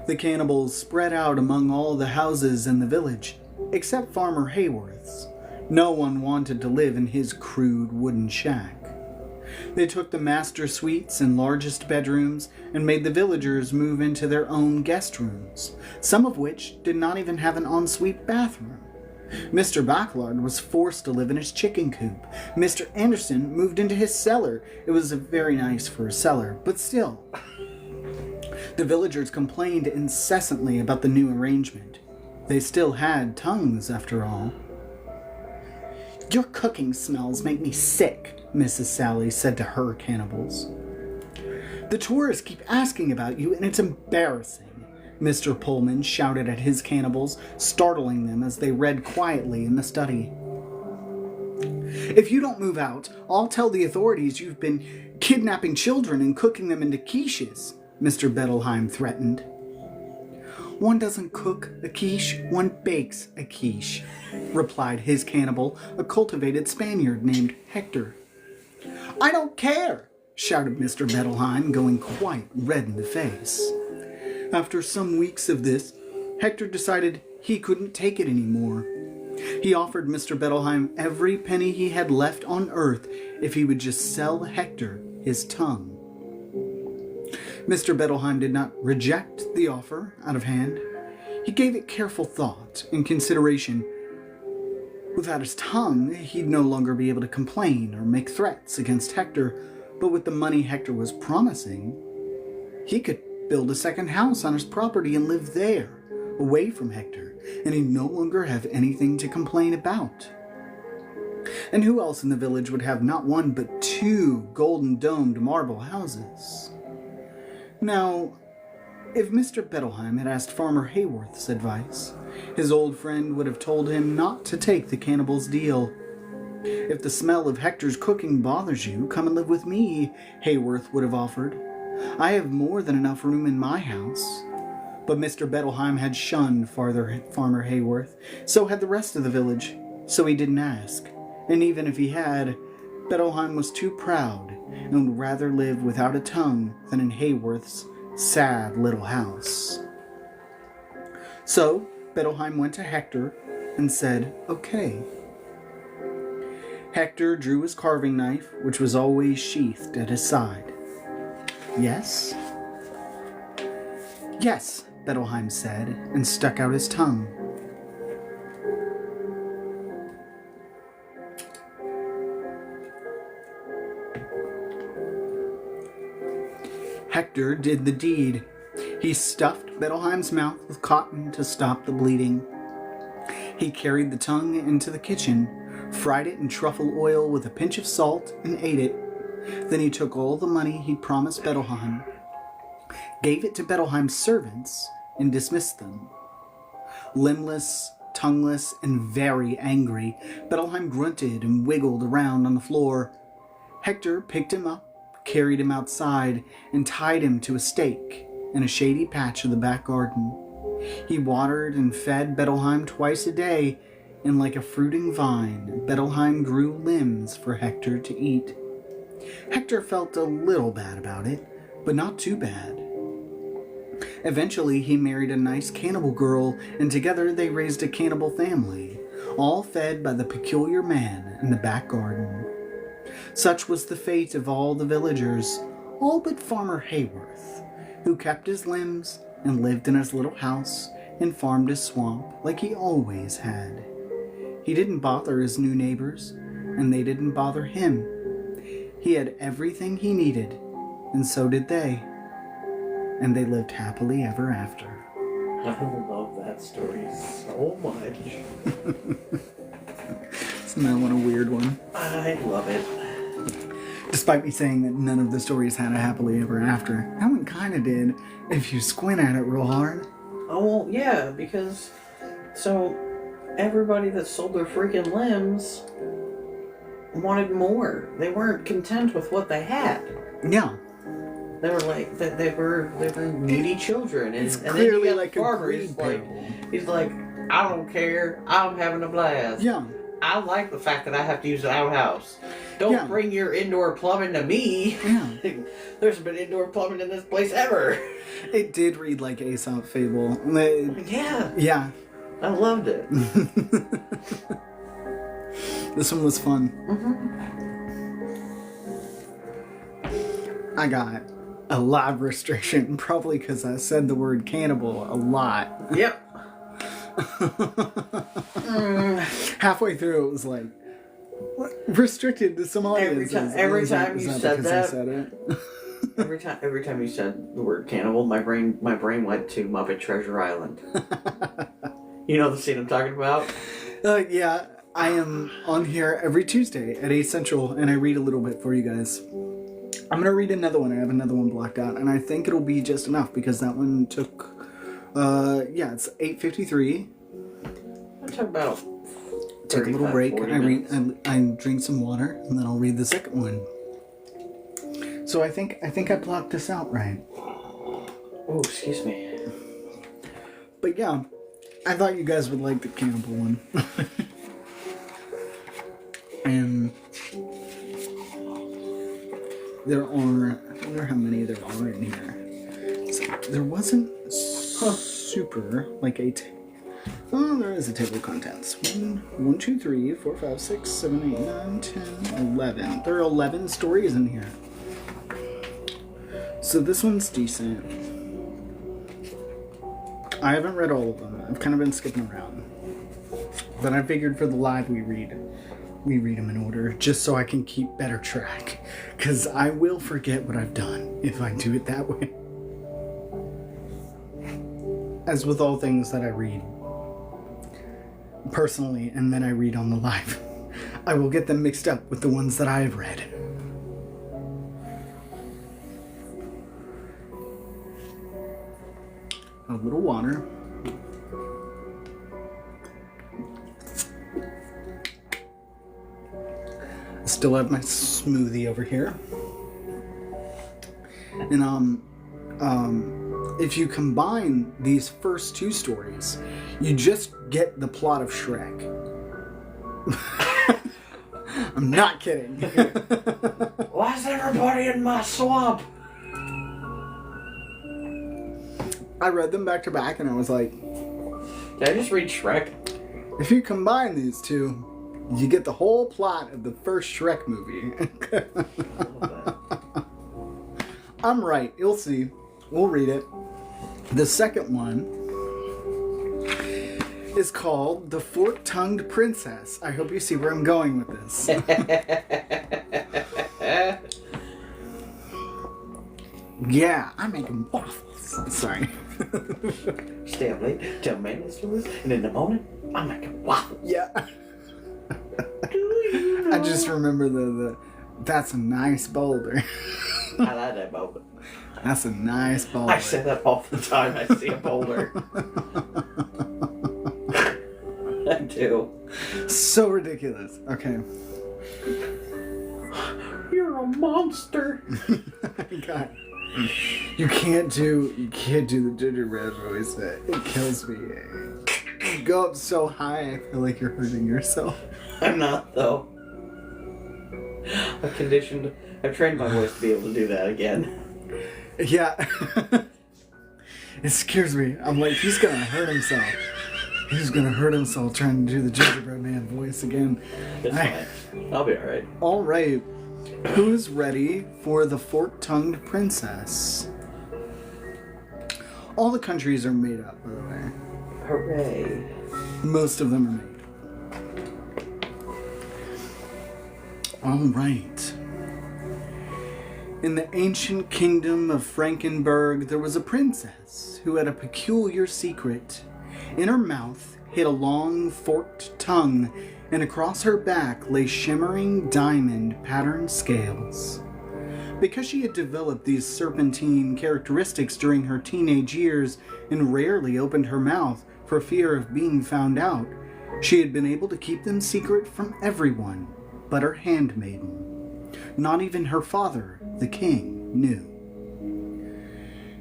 The cannibals spread out among all the houses in the village, except Farmer Hayworth's. No one wanted to live in his crude wooden shack. They took the master suites and largest bedrooms and made the villagers move into their own guest rooms, some of which did not even have an ensuite bathroom. Mr. Backlard was forced to live in his chicken coop. Mr. Anderson moved into his cellar. It was very nice for a cellar, but still. The villagers complained incessantly about the new arrangement. They still had tongues, after all. "Your cooking smells make me sick," Mrs. Sally said to her cannibals. "The tourists keep asking about you, and it's embarrassing," Mr. Pullman shouted at his cannibals, startling them as they read quietly in the study. "If you don't move out, I'll tell the authorities you've been kidnapping children and cooking them into quiches," Mr. Bettelheim threatened. "One doesn't cook a quiche, one bakes a quiche," replied his cannibal, a cultivated Spaniard named Hector. "I don't care," shouted Mr. Bettelheim, going quite red in the face. After some weeks of this, Hector decided he couldn't take it anymore. He offered Mr. Bettelheim every penny he had left on earth if he would just sell Hector his tongue. Mr. Bettelheim did not reject the offer out of hand. He gave it careful thought and consideration. Without his tongue, he'd no longer be able to complain or make threats against Hector, but with the money Hector was promising, he could build a second house on his property and live there, away from Hector, and he'd no longer have anything to complain about. And who else in the village would have not one but 2 golden-domed marble houses? Now, if Mr. Bettelheim had asked Farmer Hayworth's advice, his old friend would have told him not to take the cannibal's deal. "If the smell of Hector's cooking bothers you, come and live with me," Hayworth would have offered. "I have more than enough room in my house." But Mr. Bettelheim had shunned Farmer Hayworth, so had the rest of the village, so he didn't ask. And even if he had, Bettelheim was too proud and would rather live without a tongue than in Hayworth's sad little house. So Bettelheim went to Hector and said, "Okay." Hector drew his carving knife, which was always sheathed at his side. "Yes?" "Yes," Bettelheim said, and stuck out his tongue. Hector did the deed. He stuffed Bettelheim's mouth with cotton to stop the bleeding. He carried the tongue into the kitchen, fried it in truffle oil with a pinch of salt, and ate it. Then he took all the money he'd promised Bettelheim, gave it to Bettelheim's servants, and dismissed them. Limbless, tongueless, and very angry, Bettelheim grunted and wiggled around on the floor. Hector picked him up, carried him outside, and tied him to a stake in a shady patch of the back garden. He watered and fed Bettelheim twice a day, and like a fruiting vine, Bettelheim grew limbs for Hector to eat. Hector felt a little bad about it, but not too bad. Eventually, he married a nice cannibal girl, and together they raised a cannibal family, all fed by the peculiar man in the back garden. Such was the fate of all the villagers, all but Farmer Hayworth, who kept his limbs and lived in his little house and farmed his swamp like he always had. He didn't bother his new neighbors, and they didn't bother him. He had everything he needed, and so did they. And they lived happily ever after. I love that story so much. Isn't that one a weird one? I love it. Despite me saying that none of the stories had a happily ever after, that one kind of did if you squint at it real hard. Oh, well, yeah, because... So, everybody that sold their freaking limbs wanted more. They weren't content with what they had. Yeah. They were like, they were needy children. And, It's and clearly then you got like the a farmer, greed parable. he's like, I don't care. I'm having a blast. Yeah. I like the fact that I have to use the outhouse. Don't bring your indoor plumbing to me. Yeah. There's been indoor plumbing in this place ever. It did read like Aesop fable. Yeah. Yeah. I loved it. This one was fun. I got a live restriction, probably because I said the word cannibal a lot. Yep. Halfway through, it was like, what? Restricted to some audiences. Every time you said because I that, said it? every time you said the word cannibal, my brain went to Muppet Treasure Island. You know the scene I'm talking about? Yeah, I am on here every Tuesday at 8 Central, and I read a little bit for you guys. I'm going to read another one. I have another one blocked out, and I think it'll be just enough, because that one took, it's 8:53. I took about Take a little break. 40 I minutes. I drink some water, and then I'll read the second one. So I think I blocked this out right. Oh, excuse me. But yeah, I thought you guys would like the cannibal one. And there are, I wonder how many there are in here. So there wasn't super like a. Oh, there is a table of contents. 1, 2, 3, 4, 5, 6, 7, 8, 9, 10, 11. There are 11 stories in here. So this one's decent. I haven't read all of them. I've kind of been skipping around. But I figured for the live we read them in order, just so I can keep better track. Because I will forget what I've done if I do it that way. As with all things that I read personally, and then I read on the live, I will get them mixed up with the ones that I have read. A little water. I still have my smoothie over here. And if you combine these first two stories, you just get the plot of Shrek. I'm not kidding. Why is everybody in my swamp? I read them back to back and I was like, Did I just read Shrek? if you combine these two, you get the whole plot of the first Shrek movie. I'm right. You'll see. We'll read it. The second one is called The Fork-Tongued Princess. I hope you see where I'm going with this. Yeah, I'm making waffles. Sorry. Stay up late till Manny's Lewis, and in the morning, I'm making waffles. Yeah. Do you know? I just remember the that's a nice boulder. I like that moment. That's a nice boulder. I say that all the time I see a boulder. I do. So ridiculous. Okay. You're a monster. God. You can't do the gingerbread voice. It kills me. You go up so high, I feel like you're hurting yourself. I'm not, though. I've trained my voice to be able to do that again. Yeah. It scares me. I'm like, he's gonna hurt himself. He's gonna hurt himself trying to do the gingerbread man voice again. It's fine. I'll be alright. Alright. Who is ready for the fork-tongued princess? All the countries are made up, by the way. Hooray. Most of them are made. All right. In the ancient kingdom of Frankenberg, there was a princess who had a peculiar secret. In her mouth hid a long forked tongue, and across her back lay shimmering diamond-patterned scales. Because she had developed these serpentine characteristics during her teenage years and rarely opened her mouth for fear of being found out, she had been able to keep them secret from everyone but her handmaiden. Not even her father, the king, knew.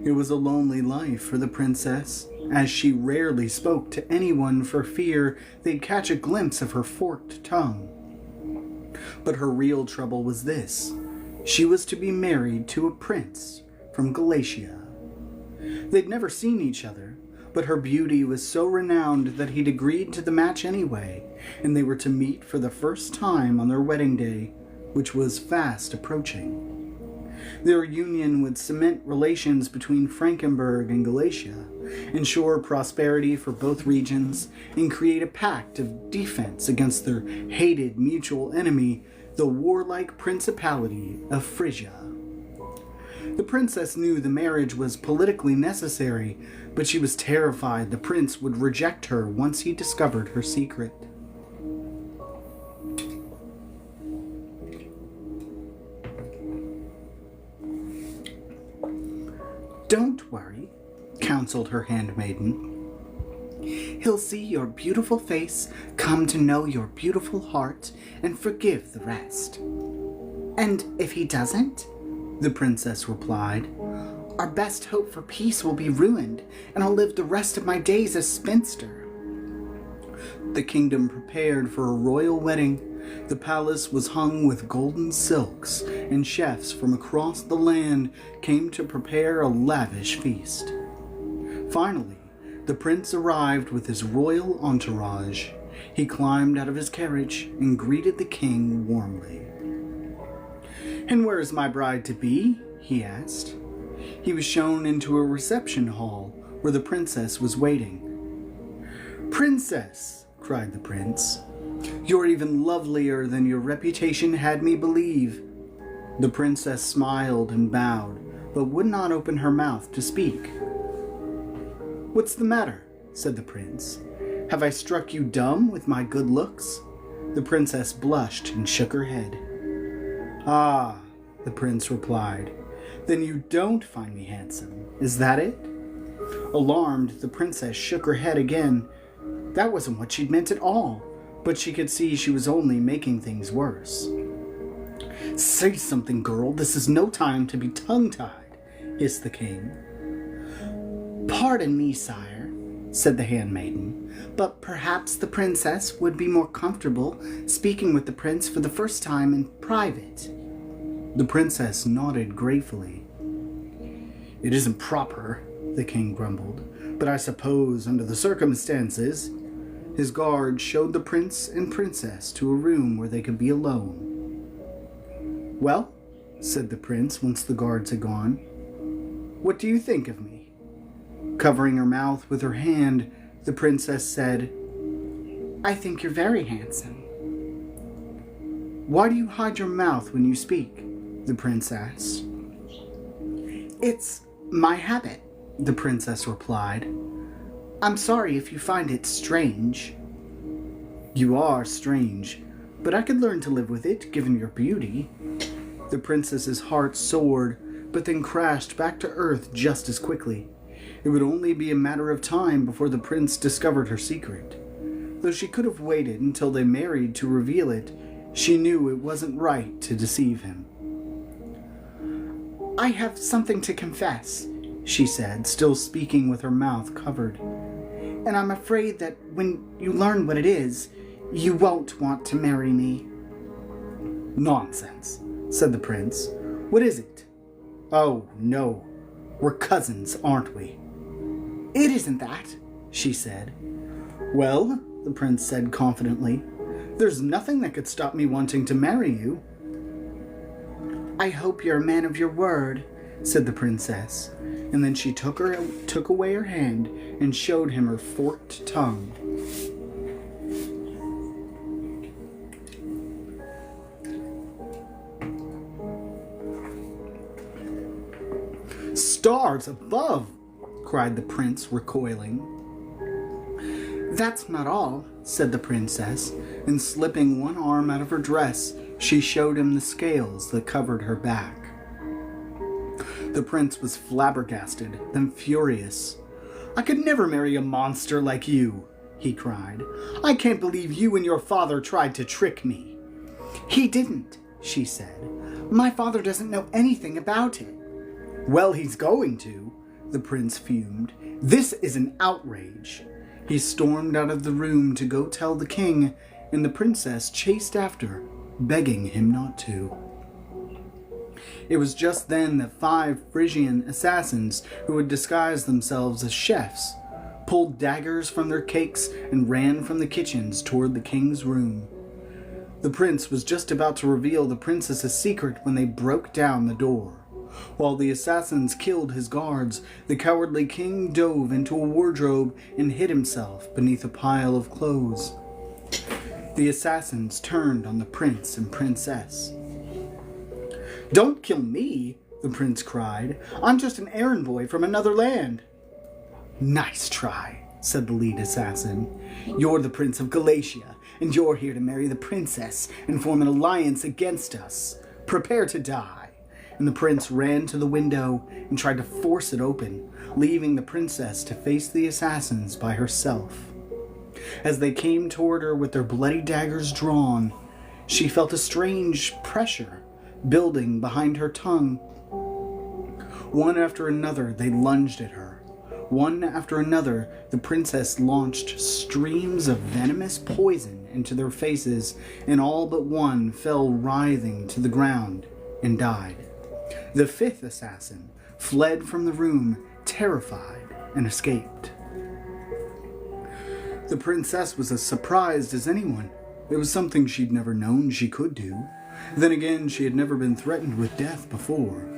It was a lonely life for the princess, as she rarely spoke to anyone for fear they'd catch a glimpse of her forked tongue. But her real trouble was this. She was to be married to a prince from Galatia. They'd never seen each other, but her beauty was so renowned that he'd agreed to the match anyway, and they were to meet for the first time on their wedding day, which was fast approaching. Their union would cement relations between Frankenberg and Galatia, ensure prosperity for both regions, and create a pact of defense against their hated mutual enemy, the warlike Principality of Frisia. The princess knew the marriage was politically necessary, but she was terrified the prince would reject her once he discovered her secret. "Don't worry," counseled her handmaiden. "He'll see your beautiful face, come to know your beautiful heart, and forgive the rest." "And if he doesn't?" the princess replied. "Our best hope for peace will be ruined, and I'll live the rest of my days a spinster." The kingdom prepared for a royal wedding. The palace was hung with golden silks, and chefs from across the land came to prepare a lavish feast. Finally, the prince arrived with his royal entourage. He climbed out of his carriage and greeted the king warmly. "And where is my bride to be?" he asked. He was shown into a reception hall where the princess was waiting. "Princess," cried the prince, "you're even lovelier than your reputation had me believe." The princess smiled and bowed, but would not open her mouth to speak. "What's the matter?" said the prince. "Have I struck you dumb with my good looks?" The princess blushed and shook her head. "Ah," the prince replied, "then you don't find me handsome, is that it?" Alarmed, the princess shook her head again. That wasn't what she'd meant at all, but she could see she was only making things worse. "Say something, girl, this is no time to be tongue-tied," hissed the king. "Pardon me, sire," said the handmaiden, "but perhaps the princess would be more comfortable speaking with the prince for the first time in private." The princess nodded gratefully. "It isn't proper," the king grumbled, "but I suppose under the circumstances." His guard showed the prince and princess to a room where they could be alone. "Well," said the prince once the guards had gone, "what do you think of me?" Covering her mouth with her hand, the princess said, "I think you're very handsome." "Why do you hide your mouth when you speak?" the prince asked. "It's my habit," the princess replied. "I'm sorry if you find it strange." "You are strange, but I could learn to live with it, given your beauty." The princess's heart soared, but then crashed back to earth just as quickly. It would only be a matter of time before the prince discovered her secret. Though she could have waited until they married to reveal it, she knew it wasn't right to deceive him. "I have something to confess," she said, still speaking with her mouth covered. "And I'm afraid that when you learn what it is, you won't want to marry me." "Nonsense," said the prince. "What is it?" "Oh, no. We're cousins, aren't we?" "It isn't that," she said. "Well," the prince said confidently, "there's nothing that could stop me wanting to marry you." I hope you're a man of your word, said the princess, and then she took away her hand and showed him her forked tongue. Stars above! Cried the prince, recoiling. That's not all, said the princess, and slipping one arm out of her dress, she showed him the scales that covered her back. The prince was flabbergasted, then furious. I could never marry a monster like you, he cried. I can't believe you and your father tried to trick me. He didn't, she said. My father doesn't know anything about it. Well, he's going to, the prince fumed. This is an outrage. He stormed out of the room to go tell the king, and the princess chased after, begging him not to. It was just then that 5 Frisian assassins who had disguised themselves as chefs pulled daggers from their cakes and ran from the kitchens toward the king's room. The prince was just about to reveal the princess's secret when they broke down the door. While the assassins killed his guards, the cowardly king dove into a wardrobe and hid himself beneath a pile of clothes. The assassins turned on the prince and princess. Don't kill me, the prince cried. I'm just an errand boy from another land. Nice try, said the lead assassin. You're the Prince of Galatia, and you're here to marry the princess and form an alliance against us. Prepare to die. And the prince ran to the window and tried to force it open, leaving the princess to face the assassins by herself. As they came toward her with their bloody daggers drawn, she felt a strange pressure building behind her tongue. One after another, they lunged at her. One after another, the princess launched streams of venomous poison into their faces, and all but one fell writhing to the ground and died. The 5th assassin fled from the room, terrified, and escaped. The princess was as surprised as anyone. It was something she'd never known she could do. Then again, she had never been threatened with death before.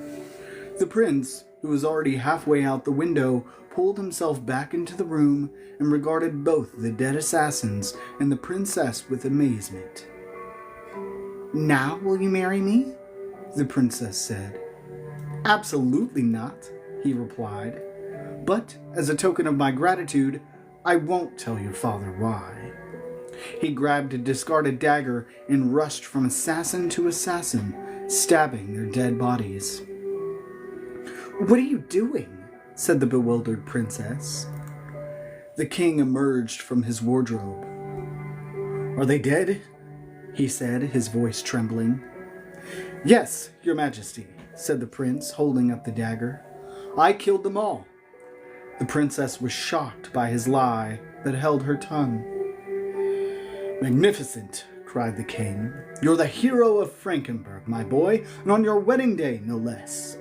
The prince, who was already halfway out the window, pulled himself back into the room and regarded both the dead assassins and the princess with amazement. Now will you marry me? The princess said. Absolutely not, he replied. But as a token of my gratitude, I won't tell your father why. He grabbed a discarded dagger and rushed from assassin to assassin, stabbing their dead bodies. What are you doing? Said the bewildered princess. The king emerged from his wardrobe. Are they dead? He said, his voice trembling. Yes, your majesty, said the prince, holding up the dagger. I killed them all. The princess was shocked by his lie, but held her tongue. Magnificent, cried the king. You're the hero of Frankenberg, my boy, and on your wedding day, no less.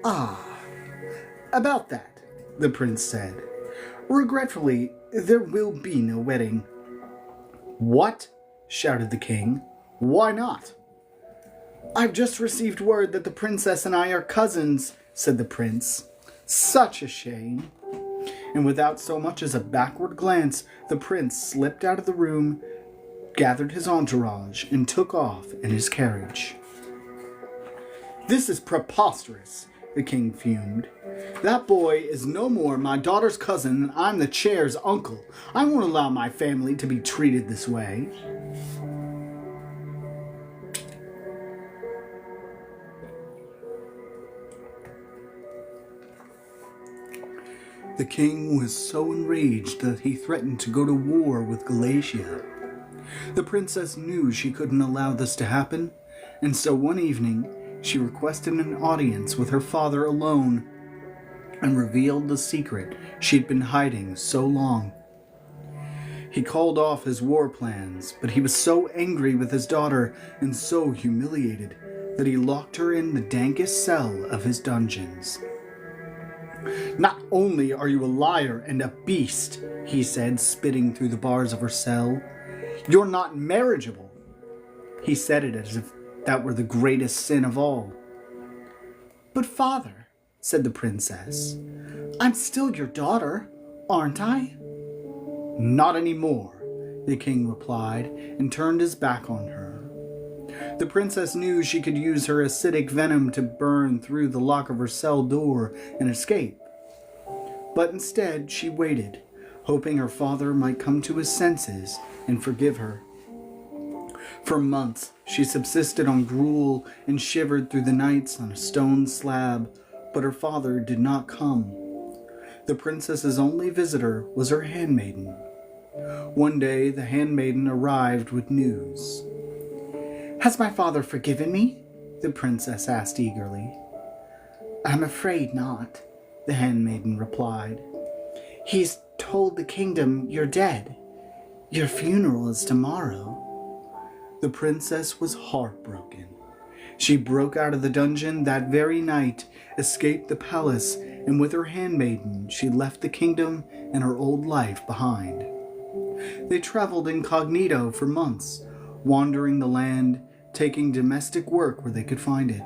Ah, about that, the prince said. Regretfully, there will be no wedding. What? Shouted the king. Why not? I've just received word that the princess and I are cousins, said the prince. Such a shame. And without so much as a backward glance, the prince slipped out of the room, gathered his entourage, and took off in his carriage. This is preposterous, the king fumed. That boy is no more my daughter's cousin than I'm the chair's uncle. I won't allow my family to be treated this way. The king was so enraged that he threatened to go to war with Galatia. The princess knew she couldn't allow this to happen, and so one evening she requested an audience with her father alone and revealed the secret she'd been hiding so long. He called off his war plans, but he was so angry with his daughter and so humiliated that he locked her in the dankest cell of his dungeons. Not only are you a liar and a beast, he said, spitting through the bars of her cell, you're not marriageable. He said it that were the greatest sin of all. "But father," said the princess, "I'm still your daughter, aren't I?" "Not any more," the king replied, and turned his back on her. The princess knew she could use her acidic venom to burn through the lock of her cell door and escape. But instead she waited, hoping her father might come to his senses and forgive her. For months she subsisted on gruel and shivered through the nights on a stone slab, but her father did not come. The princess's only visitor was her handmaiden. One day the handmaiden arrived with news. "Has my father forgiven me?" the princess asked eagerly. "I'm afraid not," the handmaiden replied. "He's told the kingdom you're dead. Your funeral is tomorrow." The princess was heartbroken. She broke out of the dungeon that very night, escaped the palace, and with her handmaiden she left the kingdom and her old life behind. They traveled incognito for months, wandering the land, taking domestic work where they could find it.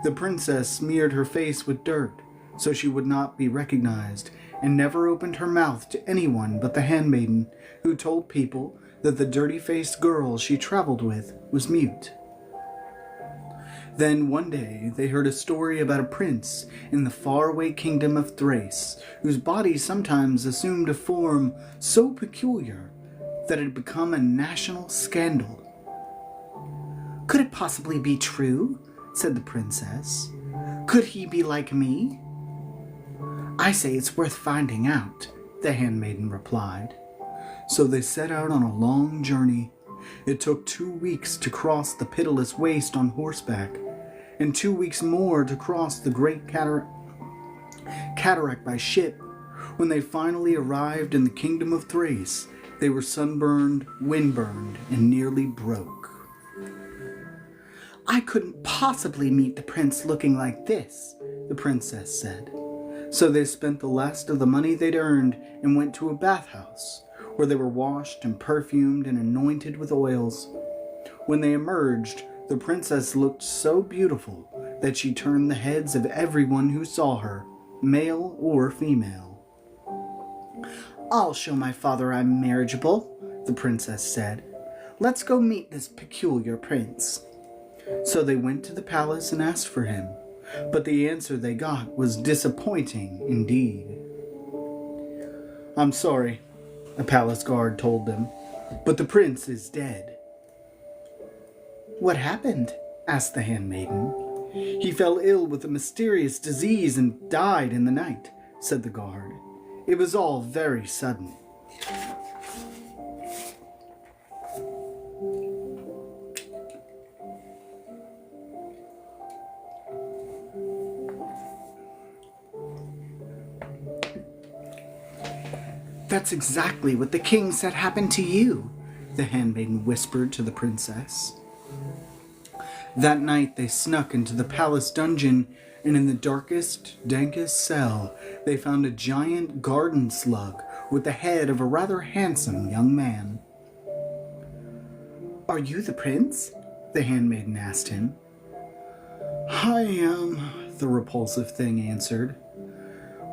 The princess smeared her face with dirt so she would not be recognized, and never opened her mouth to anyone but the handmaiden, who told people that the dirty-faced girl she traveled with was mute. Then one day they heard a story about a prince in the faraway kingdom of Thrace, whose body sometimes assumed a form so peculiar that it had become a national scandal. "Could it possibly be true?" said the princess. "Could he be like me?" "I say it's worth finding out," the handmaiden replied. So they set out on a long journey. It took 2 weeks to cross the pitiless waste on horseback, and 2 weeks more to cross the great cataract by ship. When they finally arrived in the kingdom of Thrace, they were sunburned, windburned, and nearly broke. "I couldn't possibly meet the prince looking like this," the princess said. So they spent the last of the money they'd earned and went to a bathhouse, where they were washed and perfumed and anointed with oils. When they emerged, the princess looked so beautiful that she turned the heads of everyone who saw her, male or female. "I'll show my father I'm marriageable," the princess said. "Let's go meet this peculiar prince." So they went to the palace and asked for him, but the answer they got was disappointing indeed. "I'm sorry," a palace guard told them, "but the prince is dead." "What happened?" asked the handmaiden. "He fell ill with a mysterious disease and died in the night," said the guard. "It was all very sudden." "That's exactly what the king said happened to you," the handmaiden whispered to the princess. That night they snuck into the palace dungeon, and in the darkest, dankest cell they found a giant garden slug with the head of a rather handsome young man. "Are you the prince?" the handmaiden asked him. "I am," the repulsive thing answered.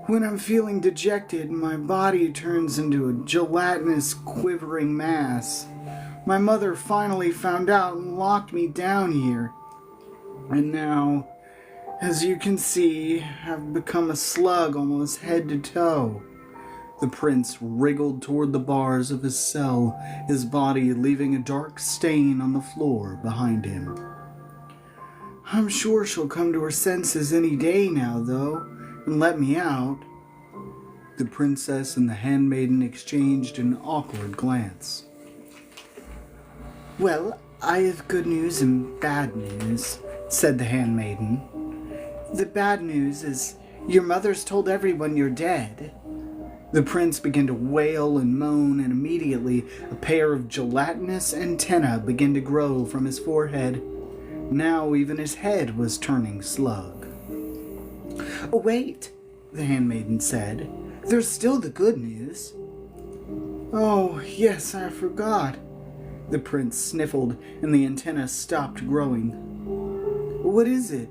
"When I'm feeling dejected, my body turns into a gelatinous, quivering mass. My mother finally found out and locked me down here. And now, as you can see, I've become a slug almost head to toe." The prince wriggled toward the bars of his cell, his body leaving a dark stain on the floor behind him. "I'm sure she'll come to her senses any day now, though, and let me out." The princess and the handmaiden exchanged an awkward glance. "Well, I have good news and bad news," said the handmaiden. "The bad news is your mother's told everyone you're dead." The prince began to wail and moan, and immediately a pair of gelatinous antennae began to grow from his forehead. Now even his head was turning slug. "Wait," the handmaiden said. "There's still the good news." "Oh, yes, I forgot. The prince sniffled, and the antenna stopped growing. "What is it?"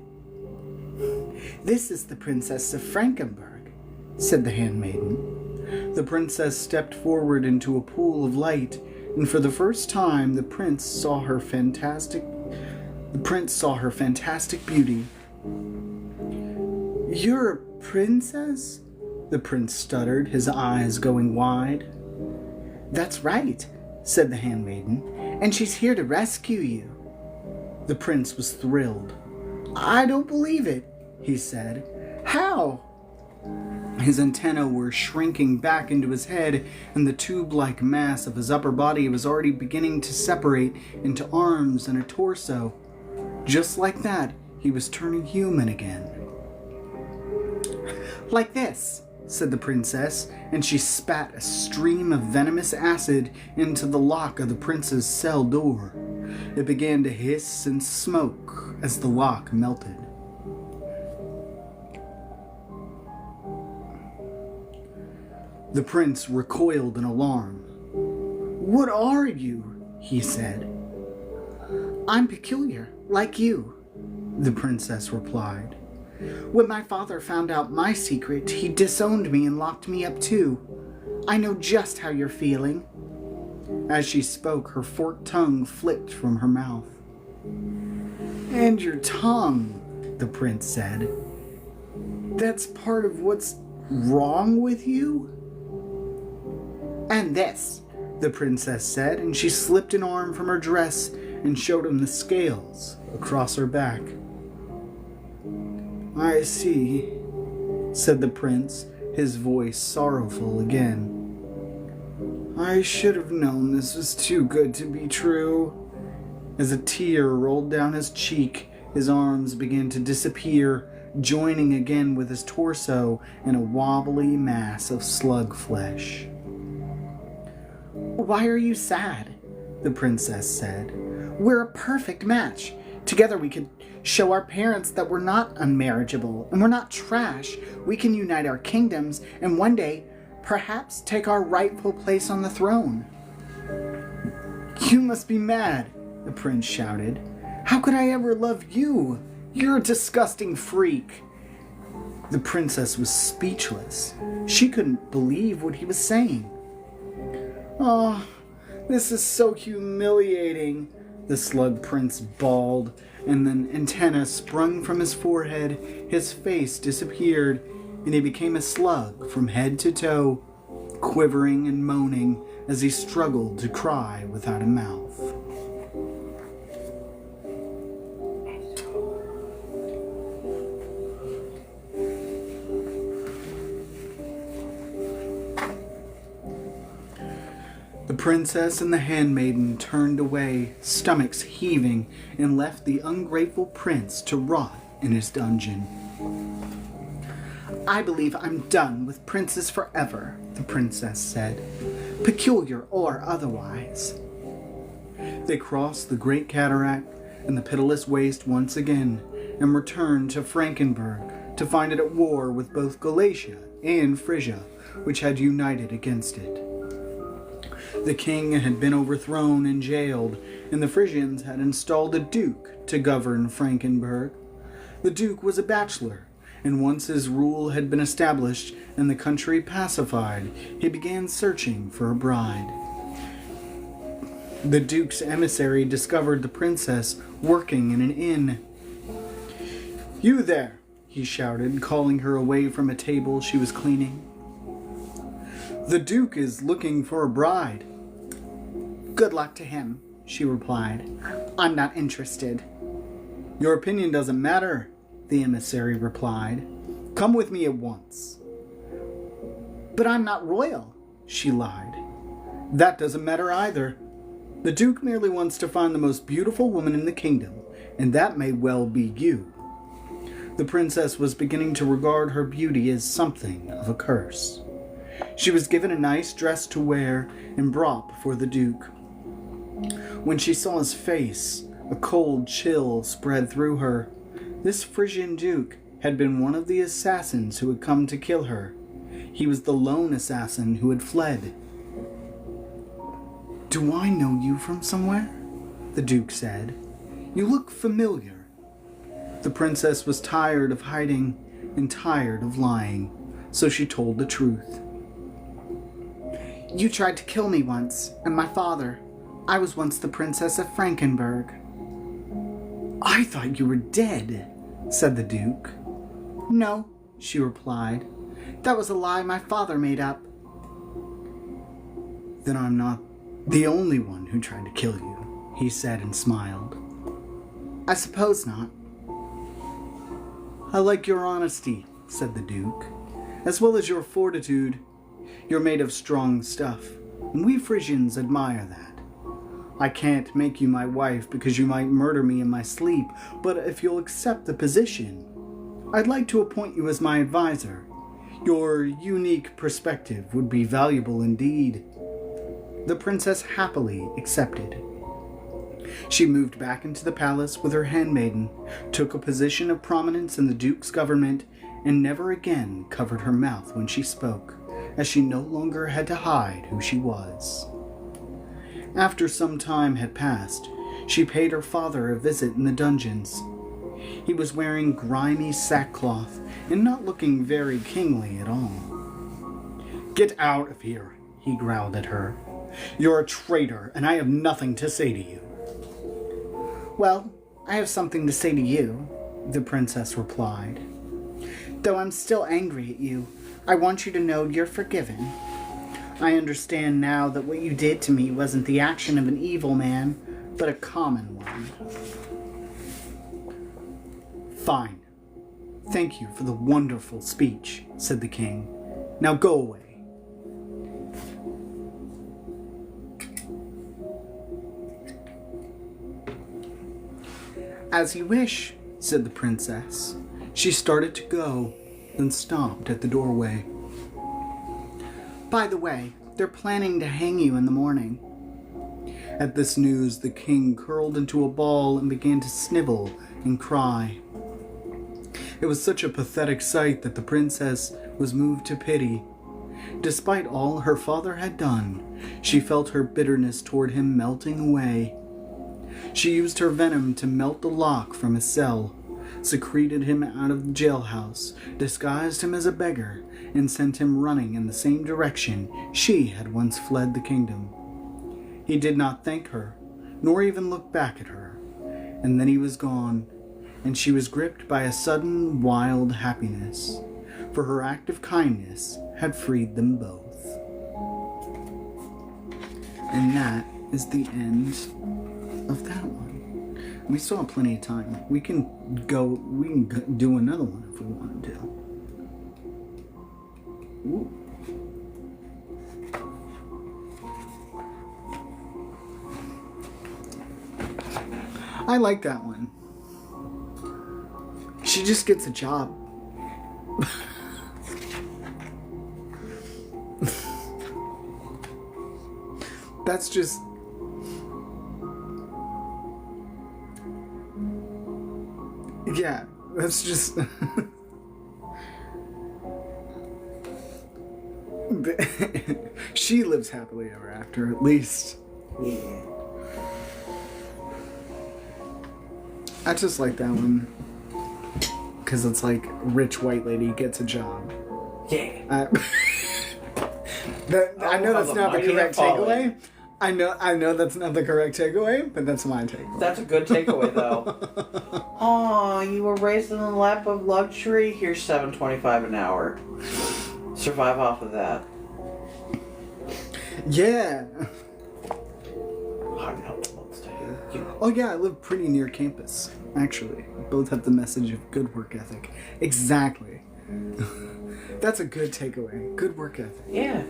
"This is the Princess of Frankenberg," said the handmaiden. The princess stepped forward into a pool of light, and for the first time the prince saw her fantastic beauty. "You're a princess?" the prince stuttered, his eyes going wide. "That's right," said the handmaiden, "and she's here to rescue you." The prince was thrilled. "I don't believe it," he said. "How?" His antennae were shrinking back into his head, and the tube-like mass of his upper body was already beginning to separate into arms and a torso. Just like that, he was turning human again. "Like this," said the princess, and she spat a stream of venomous acid into the lock of the prince's cell door. It began to hiss and smoke as the lock melted. The prince recoiled in alarm. "What are you?" he said. "I'm peculiar, like you," the princess replied. "When my father found out my secret, he disowned me and locked me up too. I know just how you're feeling." As she spoke, her forked tongue flicked from her mouth. "And your tongue," the prince said. "That's part of what's wrong with you?" "And this," the princess said, and she slipped an arm from her dress and showed him the scales across her back. "I see," said the prince, his voice sorrowful again. "I should have known this was too good to be true." As a tear rolled down his cheek, his arms began to disappear, joining again with his torso in a wobbly mass of slug flesh. "Why are you sad?" the princess said. "We're a perfect match. Together we could show our parents that we're not unmarriageable and we're not trash. We can unite our kingdoms and one day perhaps take our rightful place on the throne." "You must be mad," the prince shouted. "How could I ever love you? You're a disgusting freak." The princess was speechless. She couldn't believe what he was saying. "Oh, this is so humiliating," the slug prince bawled, and an antenna sprung from his forehead, his face disappeared, and he became a slug from head to toe, quivering and moaning as he struggled to cry without a mouth. The princess and the handmaiden turned away, stomachs heaving, and left the ungrateful prince to rot in his dungeon. "I believe I'm done with princes forever," the princess said, "peculiar or otherwise." They crossed the great cataract and the pitiless waste once again, and returned to Frankenberg to find it at war with both Galatia and Frisia, which had united against it. The king had been overthrown and jailed, and the Frisians had installed a duke to govern Frankenberg. The duke was a bachelor, and once his rule had been established and the country pacified, he began searching for a bride. The duke's emissary discovered the princess working in an inn. "You there," he shouted, calling her away from a table she was cleaning. "The duke is looking for a bride." "Good luck to him," she replied. "I'm not interested." "Your opinion doesn't matter," the emissary replied. "Come with me at once." "But I'm not royal," she lied. "That doesn't matter either. The duke merely wants to find the most beautiful woman in the kingdom, and that may well be you." The princess was beginning to regard her beauty as something of a curse. She was given a nice dress to wear and brought before the duke. When she saw his face, a cold chill spread through her. This Frisian duke had been one of the assassins who had come to kill her. He was the lone assassin who had fled. Do I know you from somewhere? The Duke said. You look familiar. The princess was tired of hiding and tired of lying, so she told the truth. You tried to kill me once, and my father. I was once the Princess of Frankenberg. I thought you were dead, said the Duke. No, she replied. That was a lie my father made up. Then I'm not the only one who tried to kill you, he said and smiled. I suppose not. I like your honesty, said the Duke, as well as your fortitude. You're made of strong stuff, and we Frisians admire that. I can't make you my wife because you might murder me in my sleep, but if you'll accept the position, I'd like to appoint you as my advisor. Your unique perspective would be valuable indeed. The princess happily accepted. She moved back into the palace with her handmaiden, took a position of prominence in the Duke's government, and never again covered her mouth when she spoke, as she no longer had to hide who she was. After some time had passed, she paid her father a visit in the dungeons. He was wearing grimy sackcloth and not looking very kingly at all. Get out of here, he growled at her. You're a traitor, and I have nothing to say to you. Well, I have something to say to you, the princess replied. Though I'm still angry at you, I want you to know you're forgiven. I understand now that what you did to me wasn't the action of an evil man, but a common one. Fine. Thank you for the wonderful speech, said the king. Now go away. As you wish, said the princess. She started to go, then stopped at the doorway. By the way, they're planning to hang you in the morning. At this news, the king curled into a ball and began to snivel and cry. It was such a pathetic sight that the princess was moved to pity. Despite all her father had done, she felt her bitterness toward him melting away. She used her venom to melt the lock from his cell, secreted him out of the jailhouse, disguised him as a beggar, and sent him running in the same direction she had once fled the kingdom. He did not thank her, nor even look back at her, and then he was gone, and she was gripped by a sudden wild happiness, for her act of kindness had freed them both. And that is the end of that one. We still have plenty of time. We can do another one if we wanted to. Ooh. I like that one. She just gets a job. That's just... Yeah, that's just... She lives happily ever after, at least. Yeah. I just like that one. Because it's like, rich white lady gets a job. Yeah. I know that's not the correct takeaway. I know that's not the correct takeaway, but that's my takeaway. That's a good takeaway, though. Aw, you were raised in the lap of luxury. Here's $7.25 an hour. Survive off of that. Yeah. Oh yeah, I live pretty near campus. Actually, both have the message of good work ethic. Exactly. That's a good takeaway. Good work ethic. Yeah.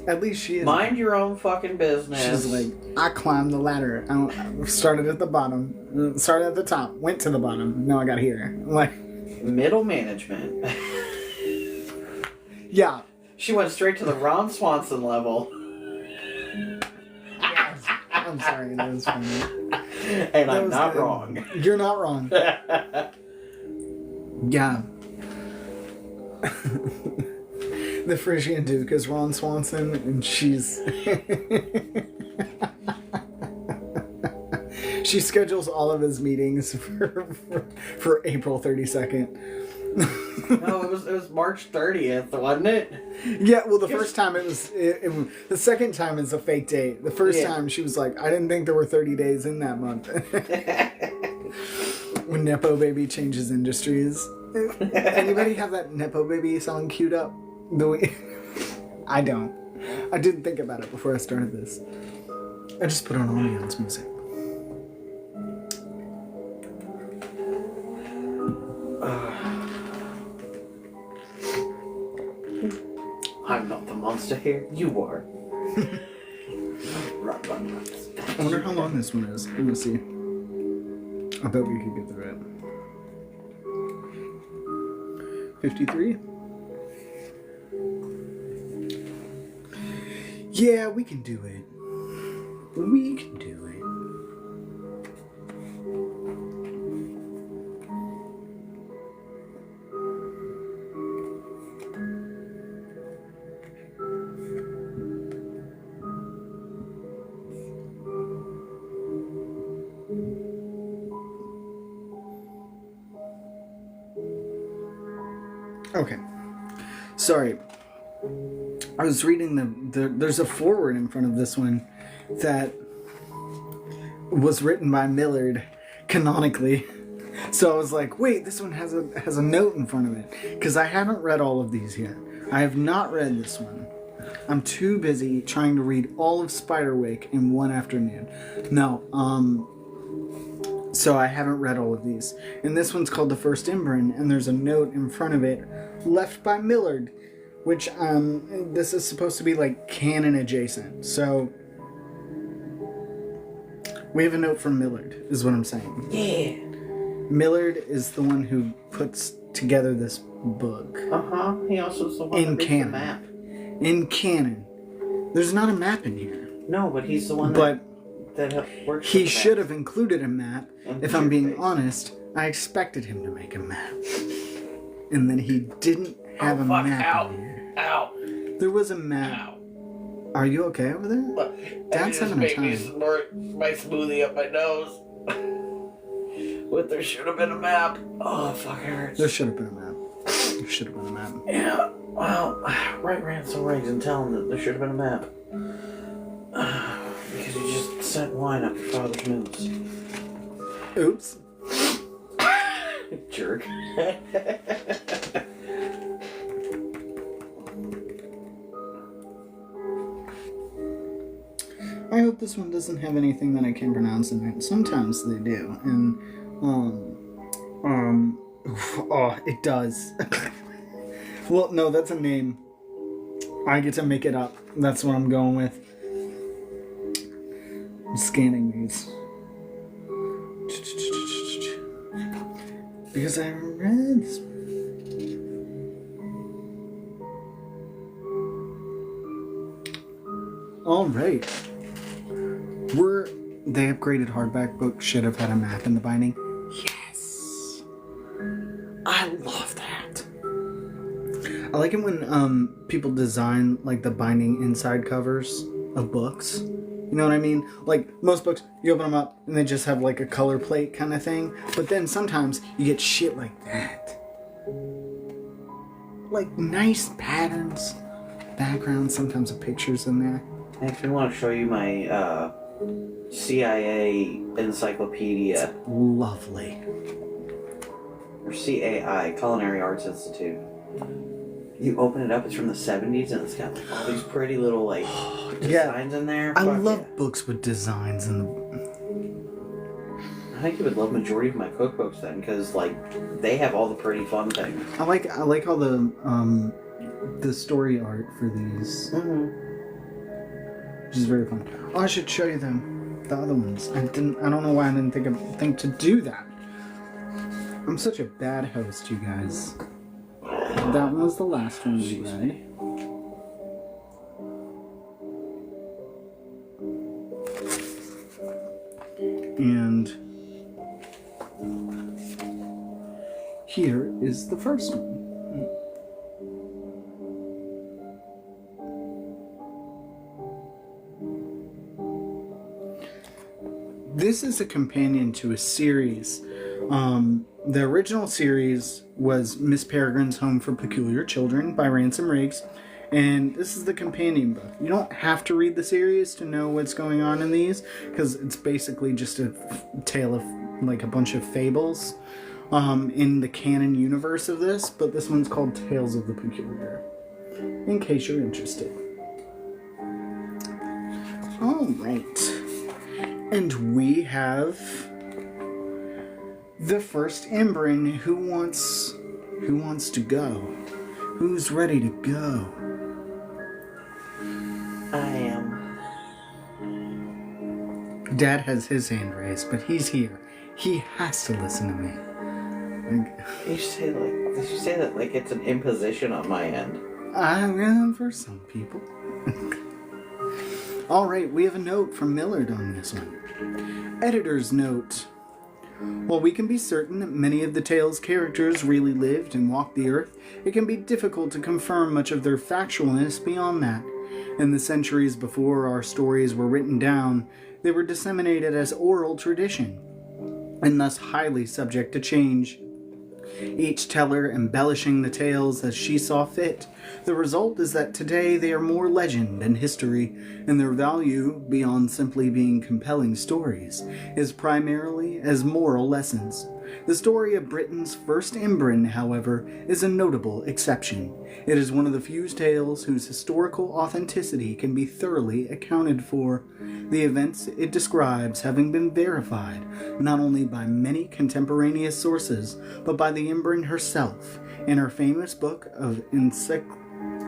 At least she is. Mind your own fucking business. She's like, I climbed the ladder. I started at the bottom. Started at the top. Went to the bottom. Now I got here. Like middle management. Yeah. She went straight to the Ron Swanson level. Yes. I'm sorry. That was funny. And I'm not wrong. You're not wrong. Yeah. The Frisian Duke is Ron Swanson, and she's... She schedules all of his meetings for April 32nd. No, it was March 30th, wasn't it? Yeah, well, the first time the second time is a fake date. The first time she was like, I didn't think there were 30 days in that month. When Nepo Baby changes industries. Anybody have that Nepo Baby song queued up? I don't. I didn't think about it before I started this. I just put on ambiance music. I'm not the monster here. You are. I wonder how long this one is. Let me see. I bet we could get through it. 53? Yeah, we can do it. We can do it. Okay. Sorry. I was reading there's a foreword in front of this one that was written by Millard canonically. So I was like, wait, this one has a note in front of it. Because I haven't read all of these yet. I have not read this one. I'm too busy trying to read all of Spiderwick in one afternoon. No, so I haven't read all of these. And this one's called The First Ymbryne, and there's a note in front of it left by Millard, which this is supposed to be like canon adjacent. So we have a note from Millard, is what I'm saying. Yeah. Millard is the one who puts together this book. He also is the one in that canon. makes the map. In canon. There's not a map in here. No, but he's the one But that works. he should have included a map. If I'm being honest, I expected him to make a map. And then he didn't have a map in here. Ow. There was a map. Ow. Are you okay over there? Look, Dad's having a time. My smoothie up my nose. But there should have been a map. Oh, fuck, it hurts. There should have been a map. There should have been a map. Yeah, well, write Ransom Riggs and tell him that there should have been a map. Because you just sent wine up your father's nose. Oops. Jerk. I hope this one doesn't have anything that I can't pronounce in it. Sometimes they do, and it does. Well, no, that's a name. I get to make it up. That's what I'm going with. I'm scanning these because I read this. All right. They upgraded hardback book should have had a map in the binding. Yes. I love that. I like it when people design like the binding inside covers of books. You know what I mean? Like most books, you open them up and they just have like a color plate kind of thing. But then sometimes you get shit like that. Like nice patterns, backgrounds, sometimes with pictures in there. I actually want to show you my CIA encyclopedia. It's lovely. Or CAI, Culinary Arts Institute. You open it up, it's from the 70s, and it's got like all these pretty little like designs in there. I love books with designs in the. I think you would love majority of my cookbooks then, because like they have all the pretty fun things. I like all the story art for these. Which is very fun. Oh, I should show you the other ones. I don't know why I didn't think to do that. I'm such a bad host, you guys. That was the last one we read. And here is the first one. This this is a companion to a series. The original series was Miss Peregrine's Home for Peculiar Children by Ransom Riggs, and this is the companion book. You don't have to read the series to know what's going on in these, because it's basically just a tale of like a bunch of fables in the canon universe of this, but this one's called Tales of the Peculiar, in case you're interested. Alright. And we have the First Ymbryne. Who wants to go? Who's ready to go? I am. Dad has his hand raised, but he's here. He has to listen to me. Did you say that like it's an imposition on my end? For some people. Alright, we have a note from Millard on this one. Editor's note. While we can be certain that many of the tale's characters really lived and walked the earth, it can be difficult to confirm much of their factualness beyond that. In the centuries before our stories were written down, they were disseminated as oral tradition, and thus highly subject to change. Each teller embellishing the tales as she saw fit. The result is that today they are more legend than history, and their value, beyond simply being compelling stories, is primarily as moral lessons. The story of Britain's First Ymbryne, however, is a notable exception. It is one of the few tales whose historical authenticity can be thoroughly accounted for, the events it describes having been verified not only by many contemporaneous sources, but by the Ymbryne herself in her famous book of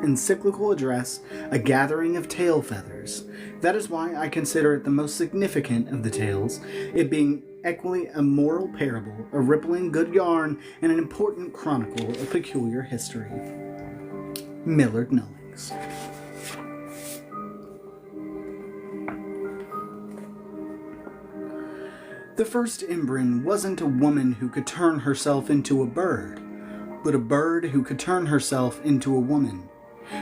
encyclical address, A Gathering of Tail Feathers. That is why I consider it the most significant of the tales, it being equally a moral parable, a rippling good yarn, and an important chronicle of peculiar history. Millard Nullings. The First Ymbryne wasn't a woman who could turn herself into a bird, but a bird who could turn herself into a woman.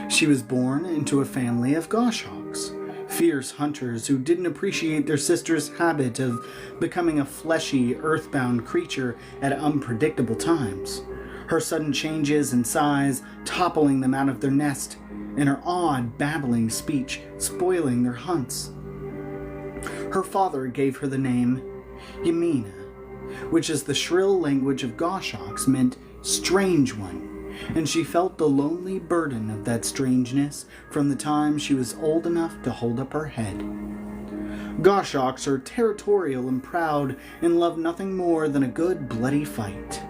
She was born into a family of goshawks, fierce hunters who didn't appreciate their sister's habit of becoming a fleshy, earthbound creature at unpredictable times. Her sudden changes in size toppling them out of their nest, and her odd, babbling speech spoiling their hunts. Her father gave her the name Ymina, which is the shrill language of goshawks meant strange one, and she felt the lonely burden of that strangeness from the time she was old enough to hold up her head. Goshawks are territorial and proud and love nothing more than a good bloody fight.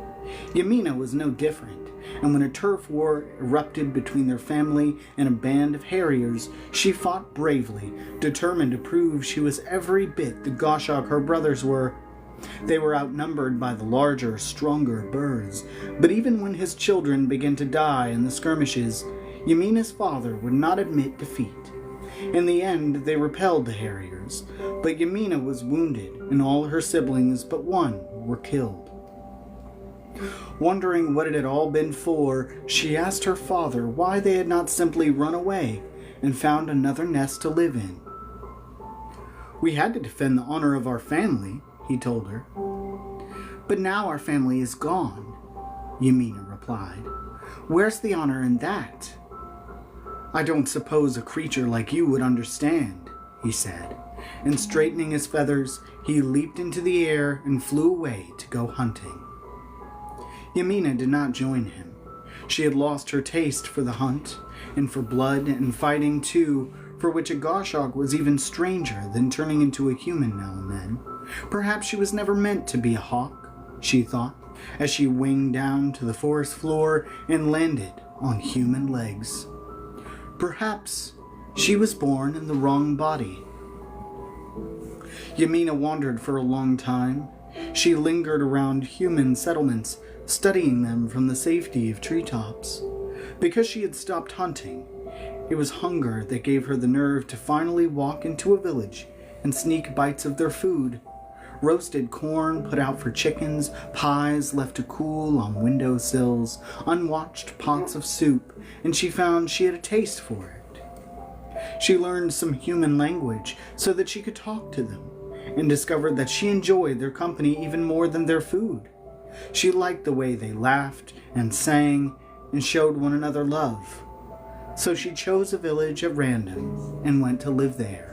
Ymina was no different, and when a turf war erupted between their family and a band of harriers, she fought bravely, determined to prove she was every bit the goshawk her brothers were. They were outnumbered by the larger, stronger birds, but even when his children began to die in the skirmishes, Ymina's father would not admit defeat. In the end, they repelled the harriers, but Ymina was wounded, and all her siblings but one were killed. Wondering what it had all been for, she asked her father why they had not simply run away and found another nest to live in. "We had to defend the honor of our family," he told her. "But now our family is gone," Ymina replied. "Where's the honor in that?" "I don't suppose a creature like you would understand," he said, and straightening his feathers, he leaped into the air and flew away to go hunting. Ymina did not join him. She had lost her taste for the hunt, and for blood and fighting too, for which a goshawk was even stranger than turning into a human now and then. Perhaps she was never meant to be a hawk, she thought, as she winged down to the forest floor and landed on human legs. Perhaps she was born in the wrong body. Ymina wandered for a long time. She lingered around human settlements, studying them from the safety of treetops. Because she had stopped hunting, it was hunger that gave her the nerve to finally walk into a village and sneak bites of their food. Roasted corn put out for chickens, pies left to cool on windowsills, unwatched pots of soup, and she found she had a taste for it. She learned some human language so that she could talk to them, and discovered that she enjoyed their company even more than their food. She liked the way they laughed and sang and showed one another love. So she chose a village at random and went to live there.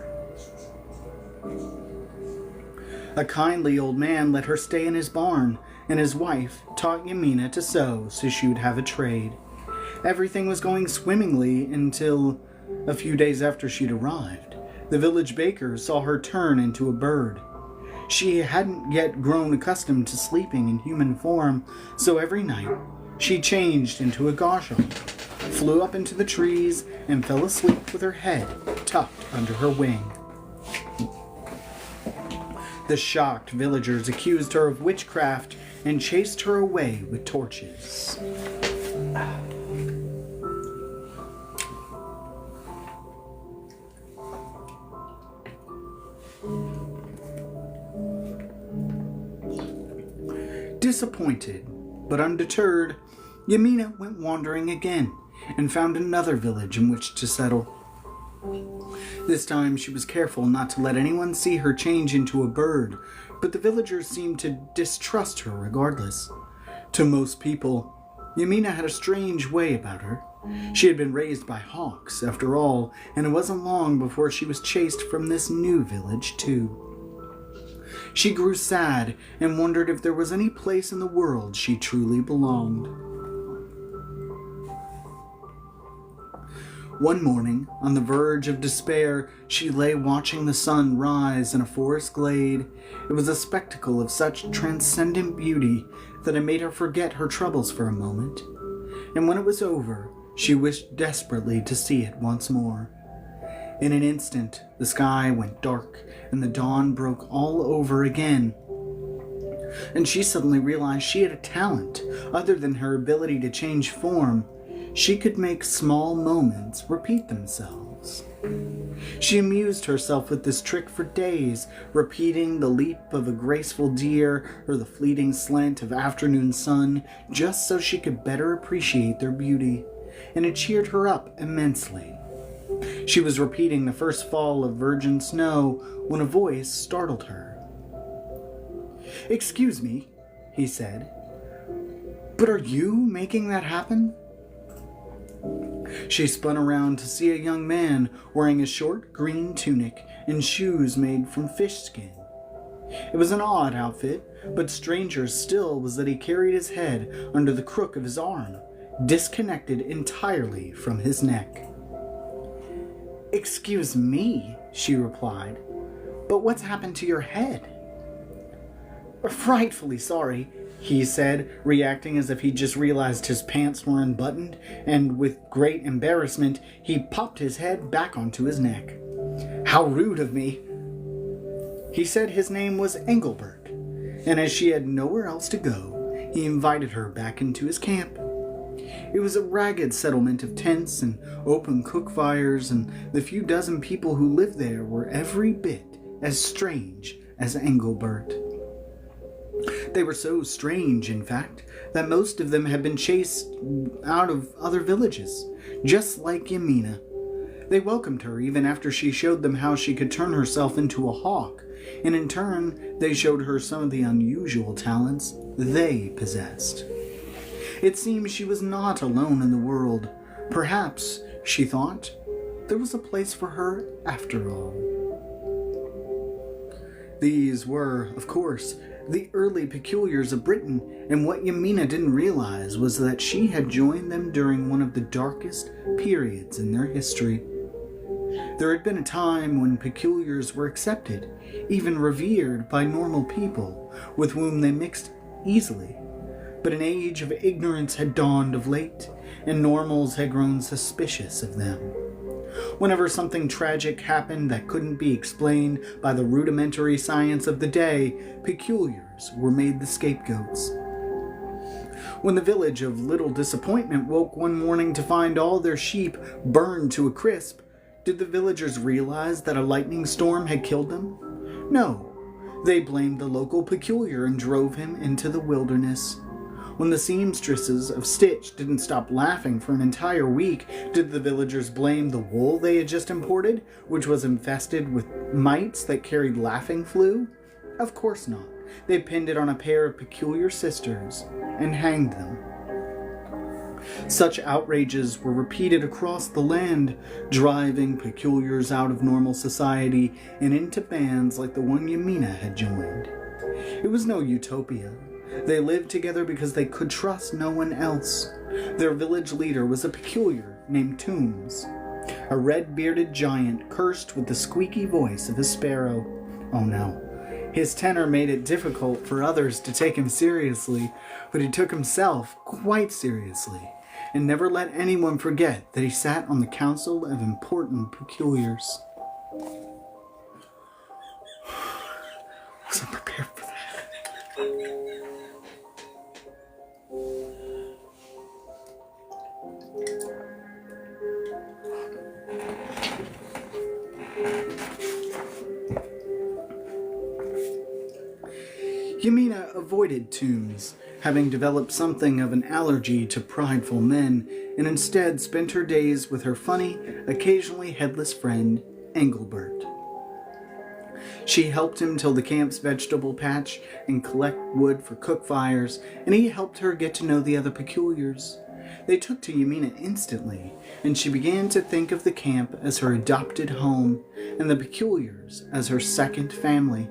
A kindly old man let her stay in his barn, and his wife taught Yamina to sew so she would have a trade. Everything was going swimmingly until a few days after she'd arrived. The village baker saw her turn into a bird. She hadn't yet grown accustomed to sleeping in human form, so every night she changed into a goshaw, flew up into the trees, and fell asleep with her head tucked under her wing. The shocked villagers accused her of witchcraft and chased her away with torches. Disappointed, but undeterred, Yamina went wandering again and found another village in which to settle. This time she was careful not to let anyone see her change into a bird, but the villagers seemed to distrust her regardless. To most people, Yamina had a strange way about her. She had been raised by hawks, after all, and it wasn't long before she was chased from this new village, too. She grew sad and wondered if there was any place in the world she truly belonged. One morning, on the verge of despair, she lay watching the sun rise in a forest glade. It was a spectacle of such transcendent beauty that it made her forget her troubles for a moment. And when it was over, she wished desperately to see it once more. In an instant, the sky went dark and the dawn broke all over again. And she suddenly realized she had a talent other than her ability to change form. She could make small moments repeat themselves. She amused herself with this trick for days, repeating the leap of a graceful deer or the fleeting slant of afternoon sun, just so she could better appreciate their beauty, and it cheered her up immensely. She was repeating the first fall of virgin snow when a voice startled her. "Excuse me," he said, "but are you making that happen?" She spun around to see a young man wearing a short green tunic and shoes made from fish skin. It was an odd outfit, but stranger still was that he carried his head under the crook of his arm, disconnected entirely from his neck. "Excuse me," she replied, "but what's happened to your head?" "Frightfully sorry," he said, reacting as if he just realized his pants were unbuttoned, and with great embarrassment, he popped his head back onto his neck. "How rude of me." He said his name was Engelbert, and as she had nowhere else to go, he invited her back into his camp. It was a ragged settlement of tents and open cook fires, and the few dozen people who lived there were every bit as strange as Engelbert. They were so strange, in fact, that most of them had been chased out of other villages, just like Yamina. They welcomed her even after she showed them how she could turn herself into a hawk, and in turn, they showed her some of the unusual talents they possessed. It seemed she was not alone in the world. Perhaps, she thought, there was a place for her after all. These were, of course, the early peculiars of Britain, and what Yamina didn't realize was that she had joined them during one of the darkest periods in their history. There had been a time when peculiars were accepted, even revered by normal people, with whom they mixed easily. But an age of ignorance had dawned of late, and normals had grown suspicious of them. Whenever something tragic happened that couldn't be explained by the rudimentary science of the day, peculiars were made the scapegoats. When the village of Little Disappointment woke one morning to find all their sheep burned to a crisp, did the villagers realize that a lightning storm had killed them? No. They blamed the local peculiar and drove him into the wilderness. When the seamstresses of Stitch didn't stop laughing for an entire week, did the villagers blame the wool they had just imported, which was infested with mites that carried laughing flu? Of course not. They pinned it on a pair of peculiar sisters and hanged them. Such outrages were repeated across the land, driving peculiars out of normal society and into bands like the one Yamina had joined. It was no utopia. They lived together because they could trust no one else. Their village leader was a peculiar named Tombs, a red-bearded giant cursed with the squeaky voice of a sparrow. Oh no. His tenor made it difficult for others to take him seriously, but he took himself quite seriously, and never let anyone forget that he sat on the Council of Important Peculiars. Wasn't prepared for that. Yamina avoided Tombs, having developed something of an allergy to prideful men, and instead spent her days with her funny, occasionally headless friend, Engelbert. She helped him till the camp's vegetable patch and collect wood for cook fires, and he helped her get to know the other peculiars. They took to Yamina instantly, and she began to think of the camp as her adopted home, and the peculiars as her second family.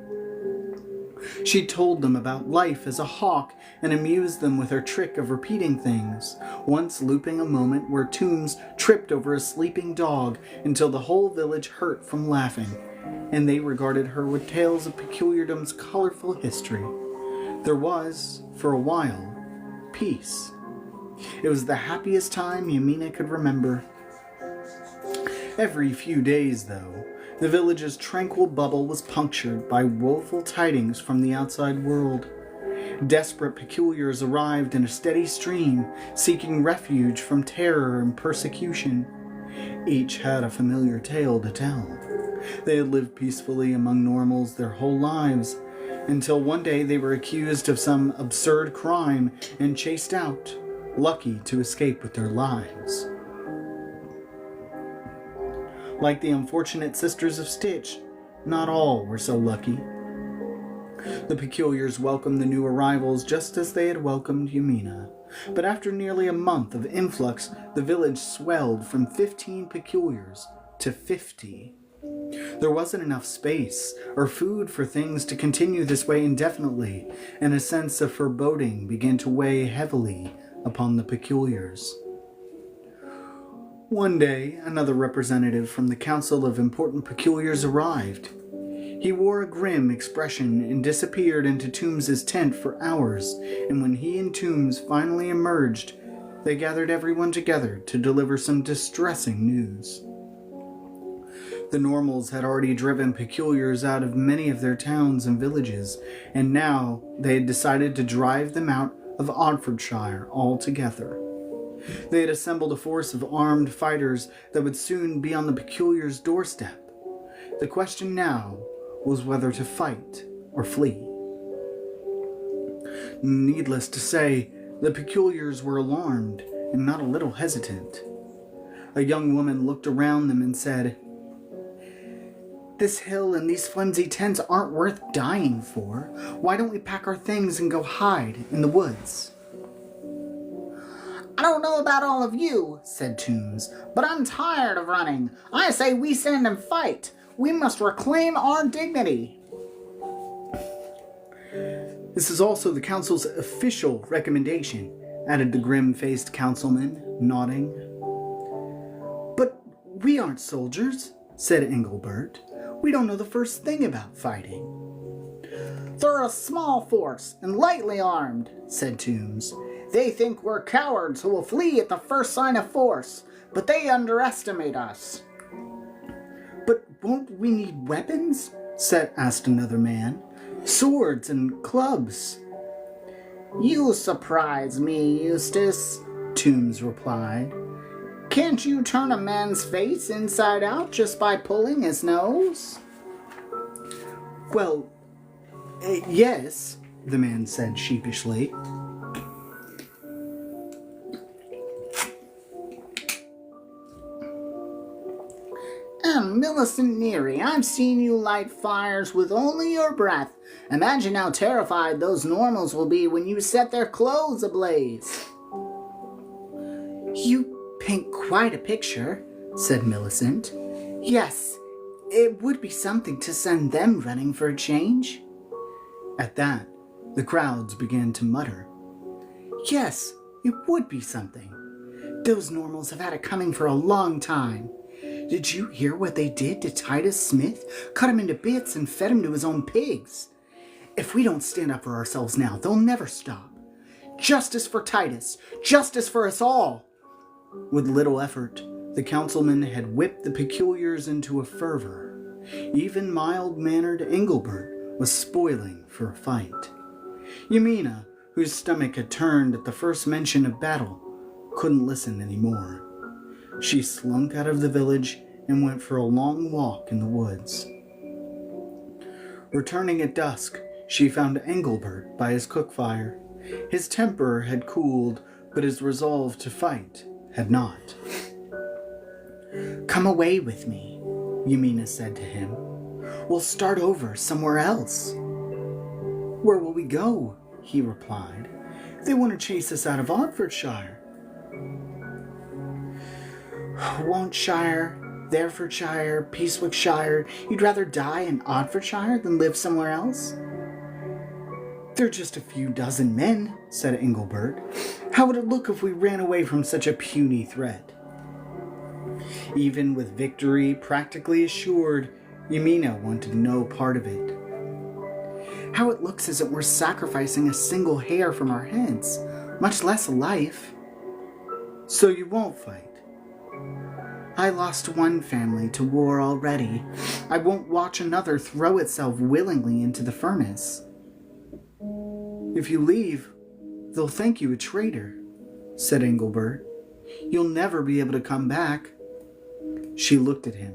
She told them about life as a hawk and amused them with her trick of repeating things, once looping a moment where Tombs tripped over a sleeping dog until the whole village hurt from laughing, and they regarded her with tales of peculiardom's colorful history. There was, for a while, peace. It was the happiest time Yamina could remember. Every few days, though, the village's tranquil bubble was punctured by woeful tidings from the outside world. Desperate peculiars arrived in a steady stream, seeking refuge from terror and persecution. Each had a familiar tale to tell. They had lived peacefully among normals their whole lives, until one day they were accused of some absurd crime and chased out, lucky to escape with their lives. Like the unfortunate sisters of Stitch, not all were so lucky. The peculiars welcomed the new arrivals just as they had welcomed Yamina. But after nearly a month of influx, the village swelled from 15 peculiars to 50. There wasn't enough space or food for things to continue this way indefinitely, and a sense of foreboding began to weigh heavily upon the peculiars. One day, another representative from the Council of Important Peculiars arrived. He wore a grim expression and disappeared into Tombs' tent for hours, and when he and Tombs finally emerged, they gathered everyone together to deliver some distressing news. The normals had already driven peculiars out of many of their towns and villages, and now they had decided to drive them out of Oxfordshire altogether. They had assembled a force of armed fighters that would soon be on the peculiars' doorstep. The question now was whether to fight or flee. Needless to say, the peculiars were alarmed and not a little hesitant. A young woman looked around them and said, "This hill and these flimsy tents aren't worth dying for. Why don't we pack our things and go hide in the woods?" "I don't know about all of you," said Tombs, "but I'm tired of running. I say we stand and fight. We must reclaim our dignity." "This is also the council's official recommendation," added the grim-faced councilman, nodding. "But we aren't soldiers," said Engelbert. "We don't know the first thing about fighting." "They're a small force and lightly armed," said Tombs. "They think we're cowards who will flee at the first sign of force, but they underestimate us." "But won't we need weapons?" asked another man. "Swords and clubs." "You surprise me, Eustace," Tombs replied. "Can't you turn a man's face inside out just by pulling his nose?" "Well, yes," the man said sheepishly. Millicent Neary, I've seen you light fires with only your breath. Imagine how terrified those normals will be when you set their clothes ablaze. You paint quite a picture, said Millicent. Yes, it would be something to send them running for a change. At that, the crowds began to mutter. Yes, it would be something. Those normals have had it coming for a long time. Did you hear what they did to Titus Smith? Cut him into bits and fed him to his own pigs. If we don't stand up for ourselves now, they'll never stop. Justice for Titus! Justice for us all! With little effort, the councilman had whipped the peculiars into a fervor. Even mild-mannered Engelbert was spoiling for a fight. Yamina, whose stomach had turned at the first mention of battle, couldn't listen anymore. She slunk out of the village and went for a long walk in the woods. Returning at dusk, she found Engelbert by his cook fire. His temper had cooled, but his resolve to fight had not. Come away with me, Yamina said to him. We'll start over somewhere else. Where will we go? He replied. They want to chase us out of Oxfordshire. Won'tshire, Therefordshire, Peacewickshire. You'd rather die in Oxfordshire than live somewhere else? They're just a few dozen men, said Engelbert. How would it look if we ran away from such a puny threat? Even with victory practically assured, Yamina wanted no part of it. How it looks isn't worth sacrificing a single hair from our heads, much less a life. So you won't fight? I lost one family to war already. I won't watch another throw itself willingly into the furnace. If you leave, they'll think you a traitor, said Engelbert. You'll never be able to come back. She looked at him.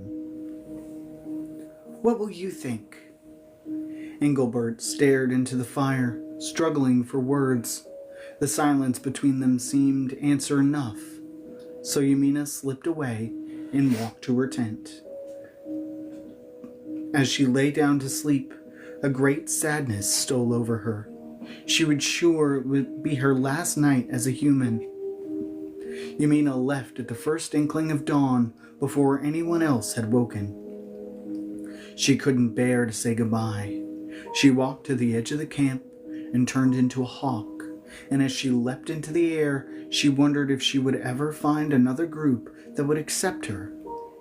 What will you think? Engelbert stared into the fire, struggling for words. The silence between them seemed answer enough, so Yamina slipped away and walked to her tent. As she lay down to sleep, a great sadness stole over her. She was sure it would be her last night as a human. Yamina left at the first inkling of dawn before anyone else had woken. She couldn't bear to say goodbye. She walked to the edge of the camp and turned into a hawk, and as she leapt into the air, she wondered if she would ever find another group that would accept her,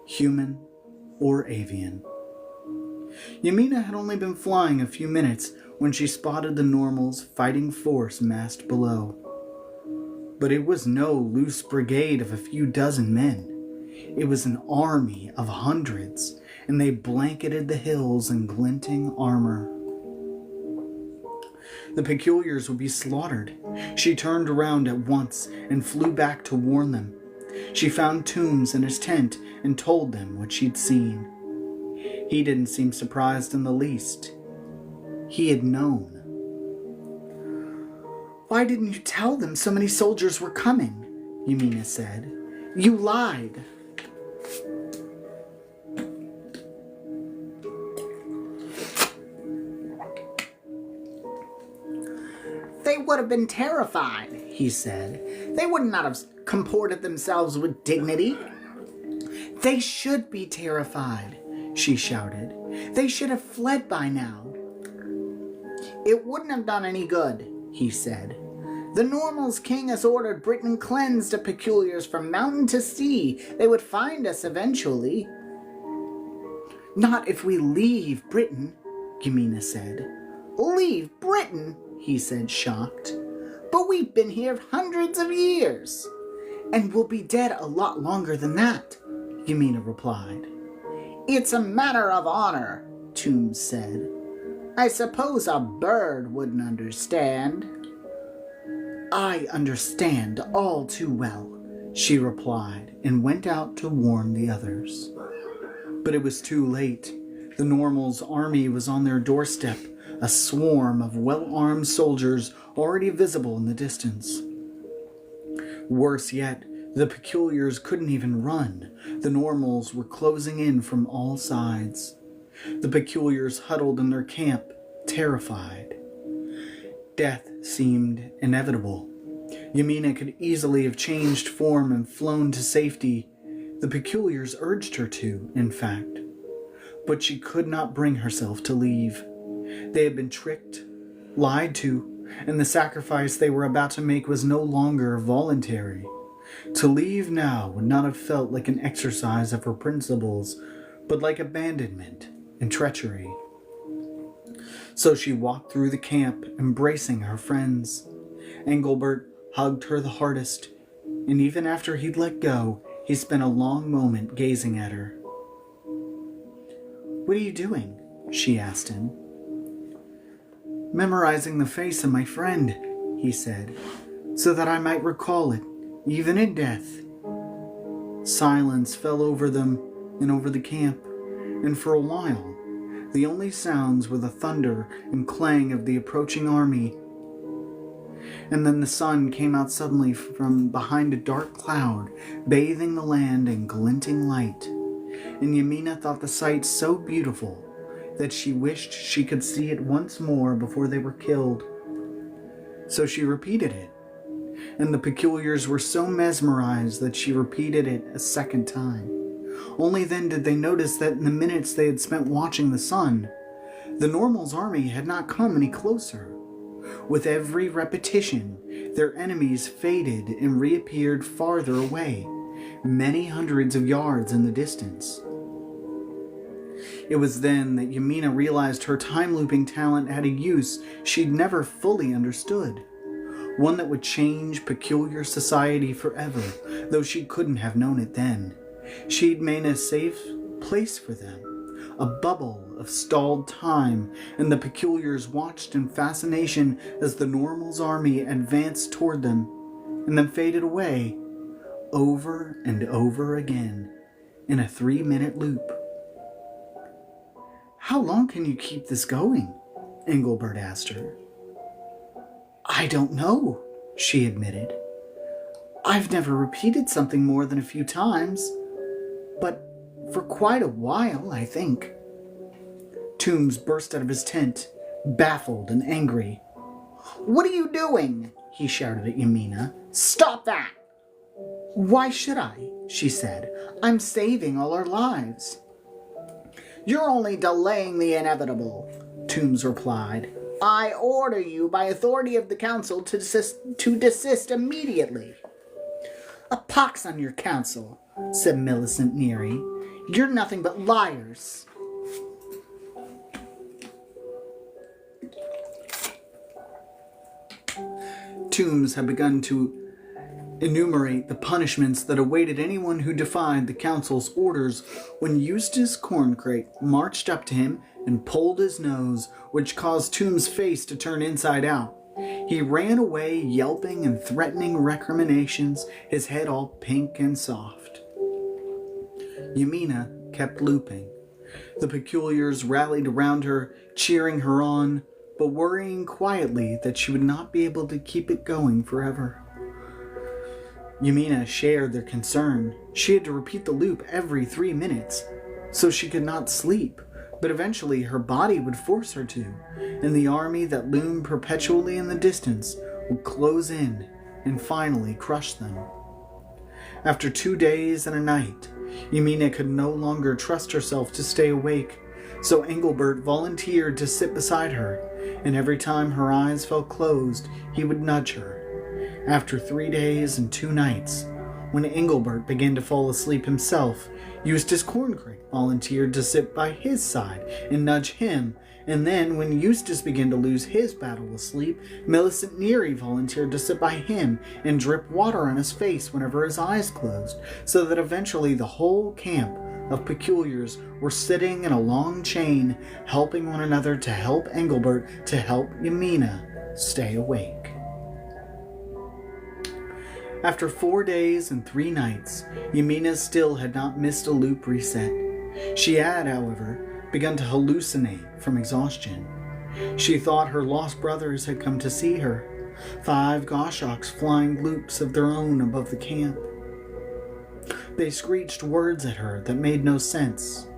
human or avian. Yamina had only been flying a few minutes when she spotted the Normal's fighting force massed below. But it was no loose brigade of a few dozen men. It was an army of hundreds, and they blanketed the hills in glinting armor. The peculiars would be slaughtered. She turned around at once and flew back to warn them. She found Toombs in his tent and told them what she'd seen. He didn't seem surprised in the least. He had known. Why didn't you tell them so many soldiers were coming? Yamina said. You lied. They would have been terrified, he said. They would not have comported themselves with dignity. They should be terrified, she shouted. They should have fled by now. It wouldn't have done any good, he said. The Normal's king has ordered Britain cleansed of peculiars from mountain to sea. They would find us eventually. Not if we leave Britain, Yamina said. Leave Britain? He said, shocked. But we've been here hundreds of years. And we'll be dead a lot longer than that, Yamina replied. It's a matter of honor, Toombs said. I suppose a bird wouldn't understand. I understand all too well, she replied, and went out to warn the others. But it was too late. The Normal's army was on their doorstep, a swarm of well-armed soldiers already visible in the distance. Worse yet, The peculiars couldn't even run. The normals were closing in from all sides. The peculiars huddled in their camp, terrified. Death seemed inevitable. Yamina could easily have changed form and flown to safety. The peculiars urged her to, in fact. But she could not bring herself to leave. They had been tricked, lied to, and the sacrifice they were about to make was no longer voluntary. To leave now would not have felt like an exercise of her principles, but like abandonment and treachery. So she walked through the camp, embracing her friends. Engelbert hugged her the hardest, and even after he'd let go, he spent a long moment gazing at her. "What are you doing?" she asked him. "Memorizing the face of my friend," he said, "so that I might recall it, even in death." Silence fell over them and over the camp, and for a while, the only sounds were the thunder and clang of the approaching army. And then the sun came out suddenly from behind a dark cloud, bathing the land in glinting light. And Yamina thought the sight so beautiful that she wished she could see it once more before they were killed. So she repeated it, and the peculiars were so mesmerized that she repeated it a second time. Only then did they notice that in the minutes they had spent watching the sun, the Normal's army had not come any closer. With every repetition, their enemies faded and reappeared farther away, many hundreds of yards in the distance. It was then that Yamina realized her time-looping talent had a use she'd never fully understood, one that would change peculiar society forever, though she couldn't have known it then. She'd made a safe place for them, a bubble of stalled time, and the peculiars watched in fascination as the Normal's army advanced toward them, and then faded away, over and over again, in a 3-minute loop. "How long can you keep this going?" Engelbert asked her. "I don't know," she admitted. "I've never repeated something more than a few times, but for quite a while, I think." Toombs burst out of his tent, baffled and angry. "What are you doing?" he shouted at Yamina. "Stop that!" "Why should I?" she said. "I'm saving all our lives." "You're only delaying the inevitable," Toombs replied. "I order you by authority of the council to desist immediately." "A pox on your council," said Millicent Neary. "You're nothing but liars." Toombs had begun to enumerate the punishments that awaited anyone who defied the council's orders when Eustace Corncrake marched up to him and pulled his nose, which caused Toombs' face to turn inside out. He ran away, yelping and threatening recriminations, his head all pink and soft. Yamina kept looping. The peculiars rallied around her, cheering her on, but worrying quietly that she would not be able to keep it going forever. Yamina shared their concern. She had to repeat the loop every 3 minutes, so she could not sleep, but eventually her body would force her to, and the army that loomed perpetually in the distance would close in and finally crush them. After 2 days and a night, Yamina could no longer trust herself to stay awake, so Engelbert volunteered to sit beside her, and every time her eyes felt closed, he would nudge her. After 3 days and 2 nights, when Engelbert began to fall asleep himself, Eustace Corncrake volunteered to sit by his side and nudge him, and then when Eustace began to lose his battle with sleep, Millicent Neary volunteered to sit by him and drip water on his face whenever his eyes closed, so that eventually the whole camp of peculiars were sitting in a long chain, helping one another to help Engelbert to help Yamina stay awake. After 4 days and 3 nights, Yamina still had not missed a loop reset. She had, however, begun to hallucinate from exhaustion. She thought her lost brothers had come to see her, 5 goshawks flying loops of their own above the camp. They screeched words at her that made no sense.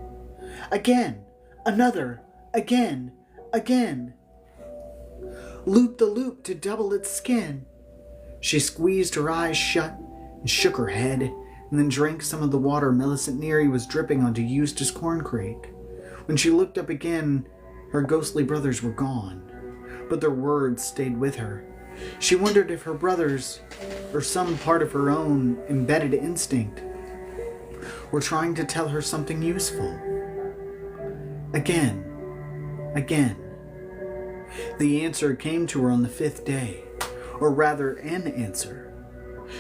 Again, another, again, again. Loop the loop to double its skin. She squeezed her eyes shut and shook her head, and then drank some of the water Millicent Neary was dripping onto Eustace Corncrake. When she looked up again, her ghostly brothers were gone, but their words stayed with her. She wondered if her brothers, or some part of her own embedded instinct, were trying to tell her something useful. Again. The answer came to her on the 5th day, or rather an answer.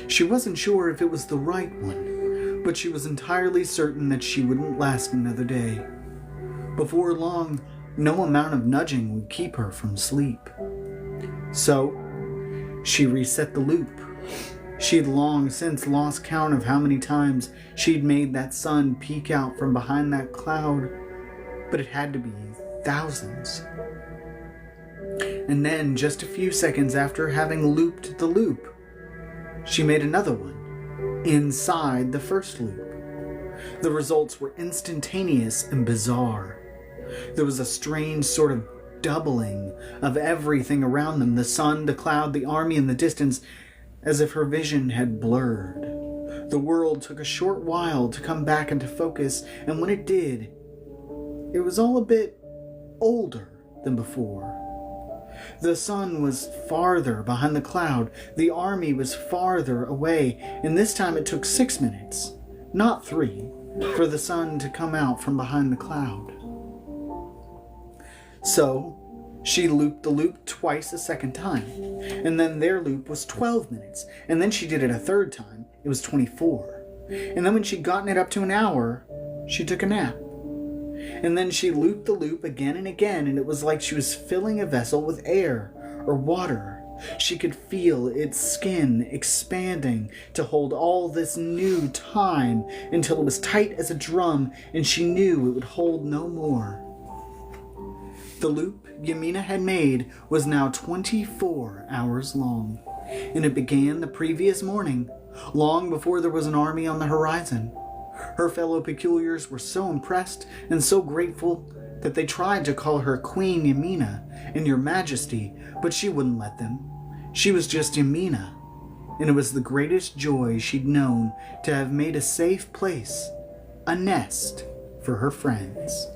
She wasn't sure if it was the right one, but she was entirely certain that she wouldn't last another day. Before long, no amount of nudging would keep her from sleep. So, she reset the loop. She'd long since lost count of how many times she'd made that sun peek out from behind that cloud, but it had to be thousands. And then, just a few seconds after having looped the loop, she made another one, inside the first loop. The results were instantaneous and bizarre. There was a strange sort of doubling of everything around them, the sun, the cloud, the army in the distance, as if her vision had blurred. The world took a short while to come back into focus, and when it did, it was all a bit older than before. The sun was farther behind the cloud, the army was farther away, and this time it took 6 minutes, not 3, for the sun to come out from behind the cloud. So, she looped the loop twice a second time, and then their loop was 12 minutes, and then she did it a third time, it was 24. And then when she'd gotten it up to an hour, she took a nap. And then she looped the loop again and again, and it was like she was filling a vessel with air or water. She could feel its skin expanding to hold all this new time until it was tight as a drum, and she knew it would hold no more. The loop Ymina had made was now 24 hours long, and it began the previous morning, long before there was an army on the horizon. Her fellow peculiars were so impressed and so grateful that they tried to call her Queen Ymina and Your Majesty, but she wouldn't let them. She was just Ymina, and it was the greatest joy she'd known to have made a safe place, a nest for her friends.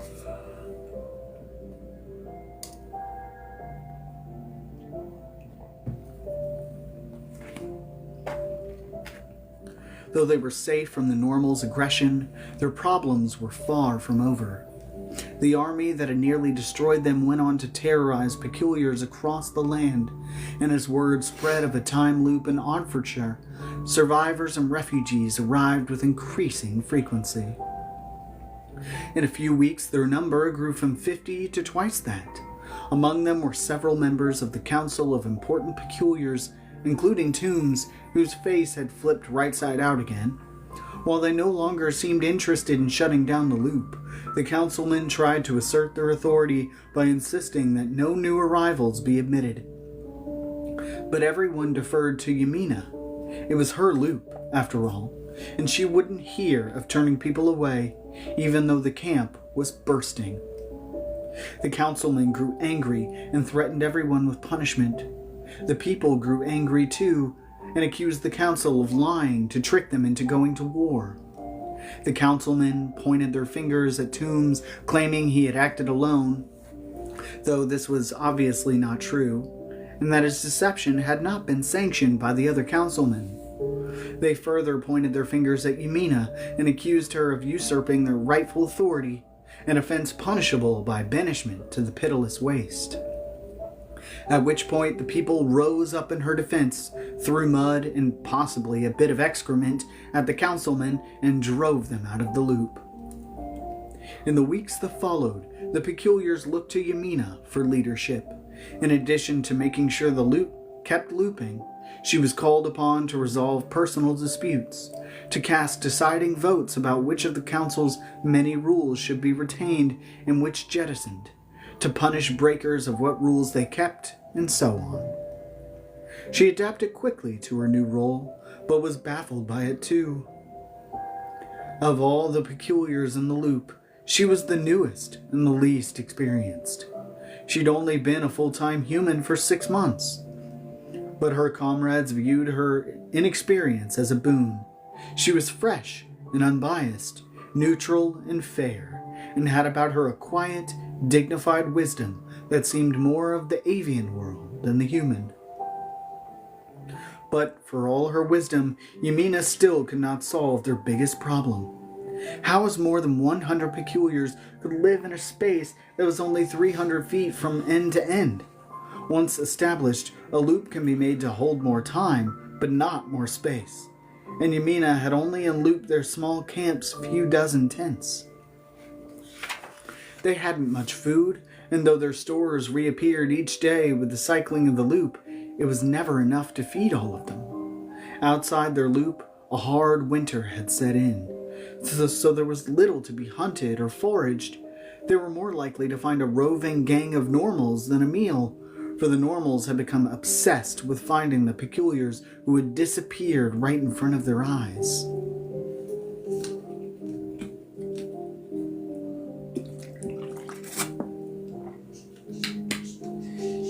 Though they were safe from the Normal's aggression, their problems were far from over. The army that had nearly destroyed them went on to terrorize peculiars across the land, and as word spread of a time loop in Oxfordshire, survivors and refugees arrived with increasing frequency. In a few weeks, their number grew from 50 to twice that. Among them were several members of the Council of Important Peculiars, including Toombs, whose face had flipped right side out again. While they no longer seemed interested in shutting down the loop, the councilmen tried to assert their authority by insisting that no new arrivals be admitted. But everyone deferred to Ymina. It was her loop, after all, and she wouldn't hear of turning people away, even though the camp was bursting. The councilmen grew angry and threatened everyone with punishment. The people grew angry too, and accused the council of lying to trick them into going to war. The councilmen pointed their fingers at Toombs, claiming he had acted alone, though this was obviously not true, and that his deception had not been sanctioned by the other councilmen. They further pointed their fingers at Ymina and accused her of usurping their rightful authority, an offense punishable by banishment to the pitiless waste. At which point the people rose up in her defense, threw mud and possibly a bit of excrement at the councilmen, and drove them out of the loop. In the weeks that followed, the peculiars looked to Ymina for leadership. In addition to making sure the loop kept looping, she was called upon to resolve personal disputes, to cast deciding votes about which of the council's many rules should be retained and which jettisoned, to punish breakers of what rules they kept, and so on. She adapted quickly to her new role, but was baffled by it too. Of all the peculiars in the loop, she was the newest and the least experienced. She'd only been a full-time human for 6 months. But her comrades viewed her inexperience as a boon. She was fresh and unbiased, neutral and fair, and had about her a quiet, dignified wisdom that seemed more of the avian world than the human. But for all her wisdom, Yamina still could not solve their biggest problem. How as more than 100 peculiars could live in a space that was only 300 feet from end to end? Once established, a loop can be made to hold more time, but not more space. And Yamina had only unlooped their small camp's few dozen tents. They hadn't much food, and though their stores reappeared each day with the cycling of the loop, it was never enough to feed all of them. Outside their loop, a hard winter had set in, so there was little to be hunted or foraged. They were more likely to find a roving gang of normals than a meal, for the normals had become obsessed with finding the peculiars who had disappeared right in front of their eyes.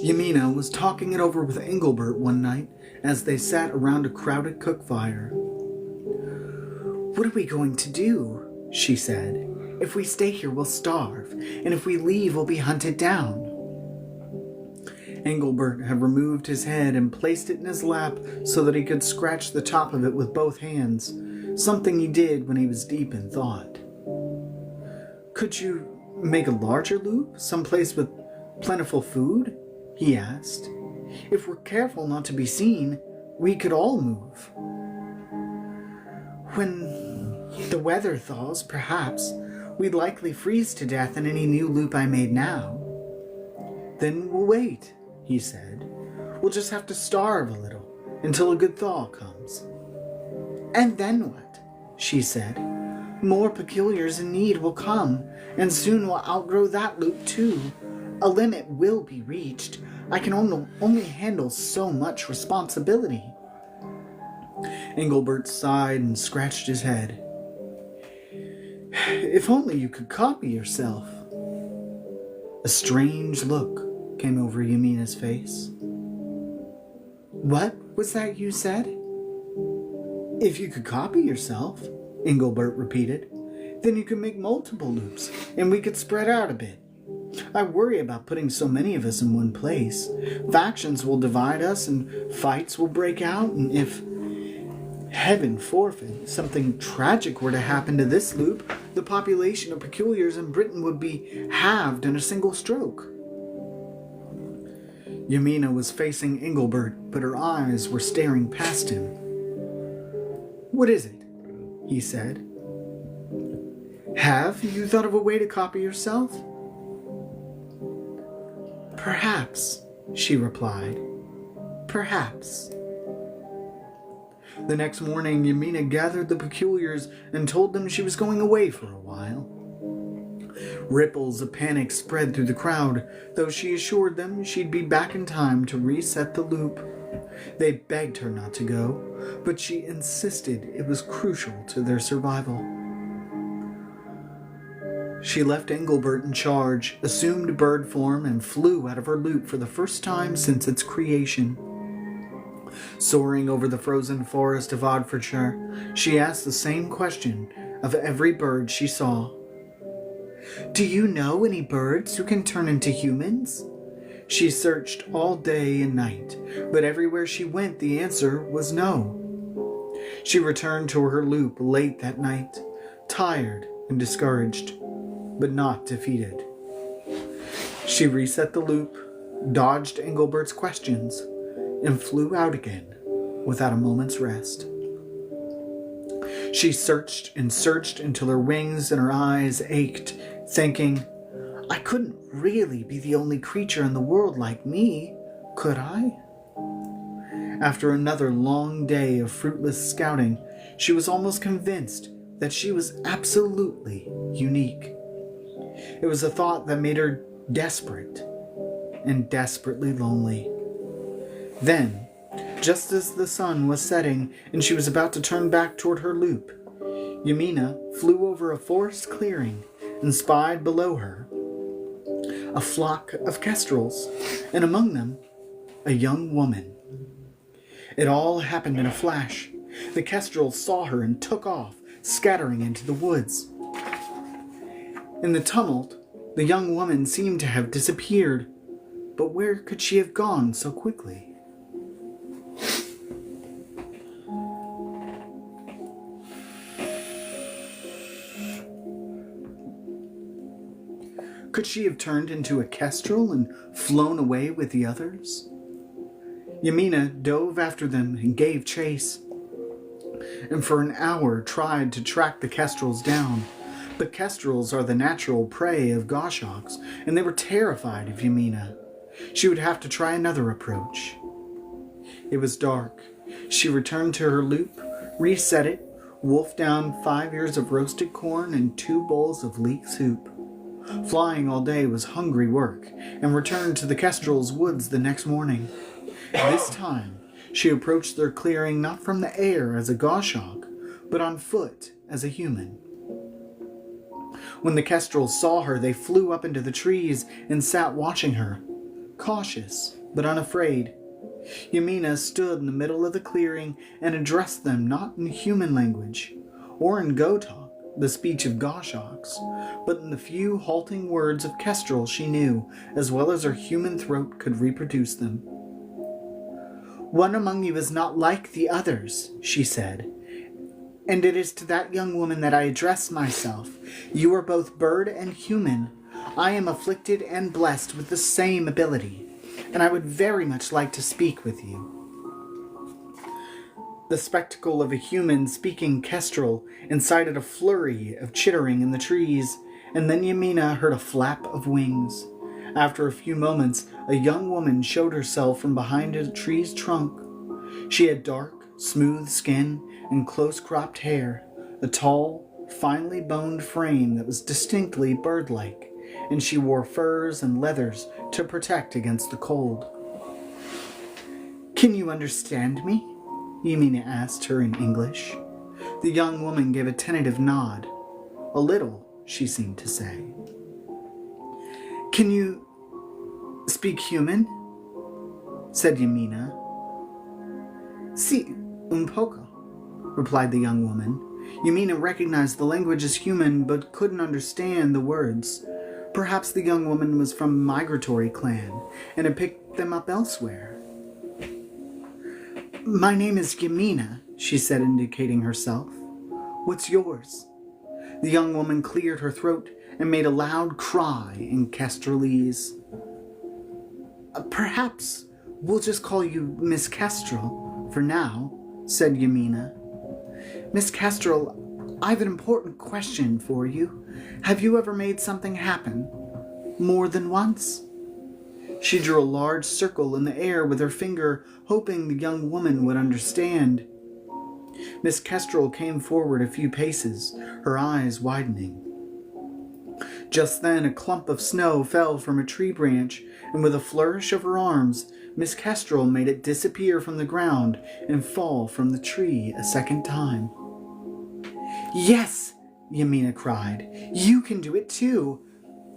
Yamina was talking it over with Engelbert one night as they sat around a crowded cook fire. "What are we going to do?" she said. "If we stay here, we'll starve, and if we leave, we'll be hunted down." Engelbert had removed his head and placed it in his lap so that he could scratch the top of it with both hands, something he did when he was deep in thought. "Could you make a larger loop, someplace with plentiful food?" he asked. "If we're careful not to be seen, we could all move." "When the weather thaws, perhaps. We'd likely freeze to death in any new loop I made now." "Then we'll wait," he said. "We'll just have to starve a little until a good thaw comes." "And then what?" she said. "More peculiars in need will come, and soon we'll outgrow that loop too. A limit will be reached. I can only handle so much responsibility." Engelbert sighed and scratched his head. "If only you could copy yourself." A strange look came over Yamina's face. "What was that you said?" "If you could copy yourself," Engelbert repeated, "then you could make multiple loops, and we could spread out a bit. I worry about putting so many of us in one place. Factions will divide us, and fights will break out, and if, heaven forfend, something tragic were to happen to this loop, the population of peculiars in Britain would be halved in a single stroke." Yamina was facing Engelbert, but her eyes were staring past him. "What is it?" he said. "Have you thought of a way to copy yourself?" "Perhaps," she replied. "Perhaps." The next morning, Yamina gathered the peculiars and told them she was going away for a while. Ripples of panic spread through the crowd, though she assured them she'd be back in time to reset the loop. They begged her not to go, but she insisted it was crucial to their survival. She left Engelbert in charge, assumed bird form, and flew out of her loop for the first time since its creation. Soaring over the frozen forest of Oxfordshire, she asked the same question of every bird she saw. "Do you know any birds who can turn into humans?" She searched all day and night, but everywhere she went the answer was no. She returned to her loop late that night, tired and discouraged, but not defeated. She reset the loop, dodged Engelbert's questions, and flew out again without a moment's rest. She searched and searched until her wings and her eyes ached, thinking, "I couldn't really be the only creature in the world like me, could I?" After another long day of fruitless scouting, she was almost convinced that she was absolutely unique. It was a thought that made her desperate and desperately lonely. Then, just as the sun was setting and she was about to turn back toward her loop, Yamina flew over a forest clearing and spied below her a flock of kestrels, and among them a young woman. It all happened in a flash. The kestrels saw her and took off, scattering into the woods. In the tumult, the young woman seemed to have disappeared, but where could she have gone so quickly? Could she have turned into a kestrel and flown away with the others? Yamina dove after them and gave chase, and for an hour tried to track the kestrels down. But kestrels are the natural prey of goshawks, and they were terrified of Yamina. She would have to try another approach. It was dark. She returned to her loop, reset it, wolfed down 5 ears of roasted corn and 2 bowls of leek soup. Flying all day was hungry work, and returned to the kestrels' woods the next morning. This time, she approached their clearing not from the air as a goshawk, but on foot as a human. When the kestrels saw her, they flew up into the trees and sat watching her, cautious but unafraid. Yamina stood in the middle of the clearing and addressed them not in human language, or in go-talk, the speech of goshawks, but in the few halting words of kestrel she knew, as well as her human throat could reproduce them. "One among you is not like the others," she said, "and it is to that young woman that I address myself. You are both bird and human. I am afflicted and blessed with the same ability, and I would very much like to speak with you." The spectacle of a human speaking kestrel incited a flurry of chittering in the trees, and then Yamina heard a flap of wings. After a few moments, a young woman showed herself from behind a tree's trunk. She had dark, smooth skin and close-cropped hair, a tall, finely boned frame that was distinctly bird-like, and she wore furs and leathers to protect against the cold. "Can you understand me?" Yamina asked her in English. The young woman gave a tentative nod. "A little," she seemed to say. "Can you speak human?" said Yamina. "Si, un poco," replied the young woman. Yamina recognized the language as human, but couldn't understand the words. Perhaps the young woman was from a migratory clan, and had picked them up elsewhere. "My name is Yamina," she said, indicating herself. "What's yours?" The young woman cleared her throat and made a loud cry in Kestrelese. "Perhaps we'll just call you Miss Kestrel for now," said Yamina. "Miss Kestrel, I've an important question for you. Have you ever made something happen? More than once?" She drew a large circle in the air with her finger, hoping the young woman would understand. Miss Kestrel came forward a few paces, her eyes widening. Just then a clump of snow fell from a tree branch, and with a flourish of her arms, Miss Kestrel made it disappear from the ground and fall from the tree a second time. "Yes!" Yamina cried. "You can do it too!"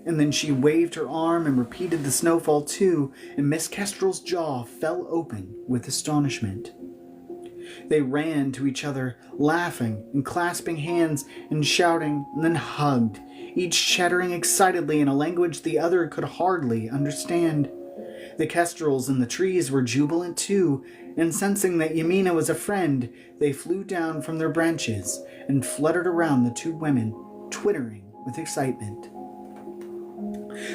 And then she waved her arm and repeated the snowfall too, and Miss Kestrel's jaw fell open with astonishment. They ran to each other, laughing and clasping hands and shouting, and then hugged, each chattering excitedly in a language the other could hardly understand. The kestrels in the trees were jubilant too, and sensing that Yamina was a friend, they flew down from their branches and fluttered around the two women, twittering with excitement.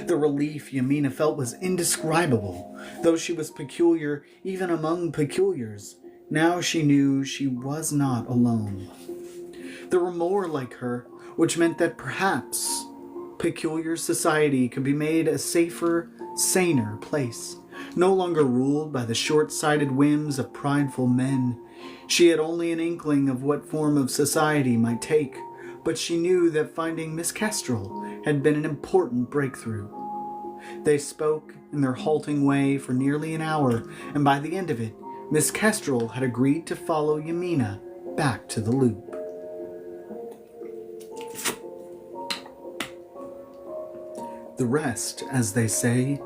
The relief Yamina felt was indescribable. Though she was peculiar even among peculiars, now she knew she was not alone. There were more like her, which meant that perhaps peculiar society could be made a safer, saner place, no longer ruled by the short-sighted whims of prideful men. She had only an inkling of what form of society might take, but she knew that finding Miss Kestrel had been an important breakthrough. They spoke in their halting way for nearly an hour, and by the end of it, Miss Kestrel had agreed to follow Yamina back to the loop. The rest, as they say,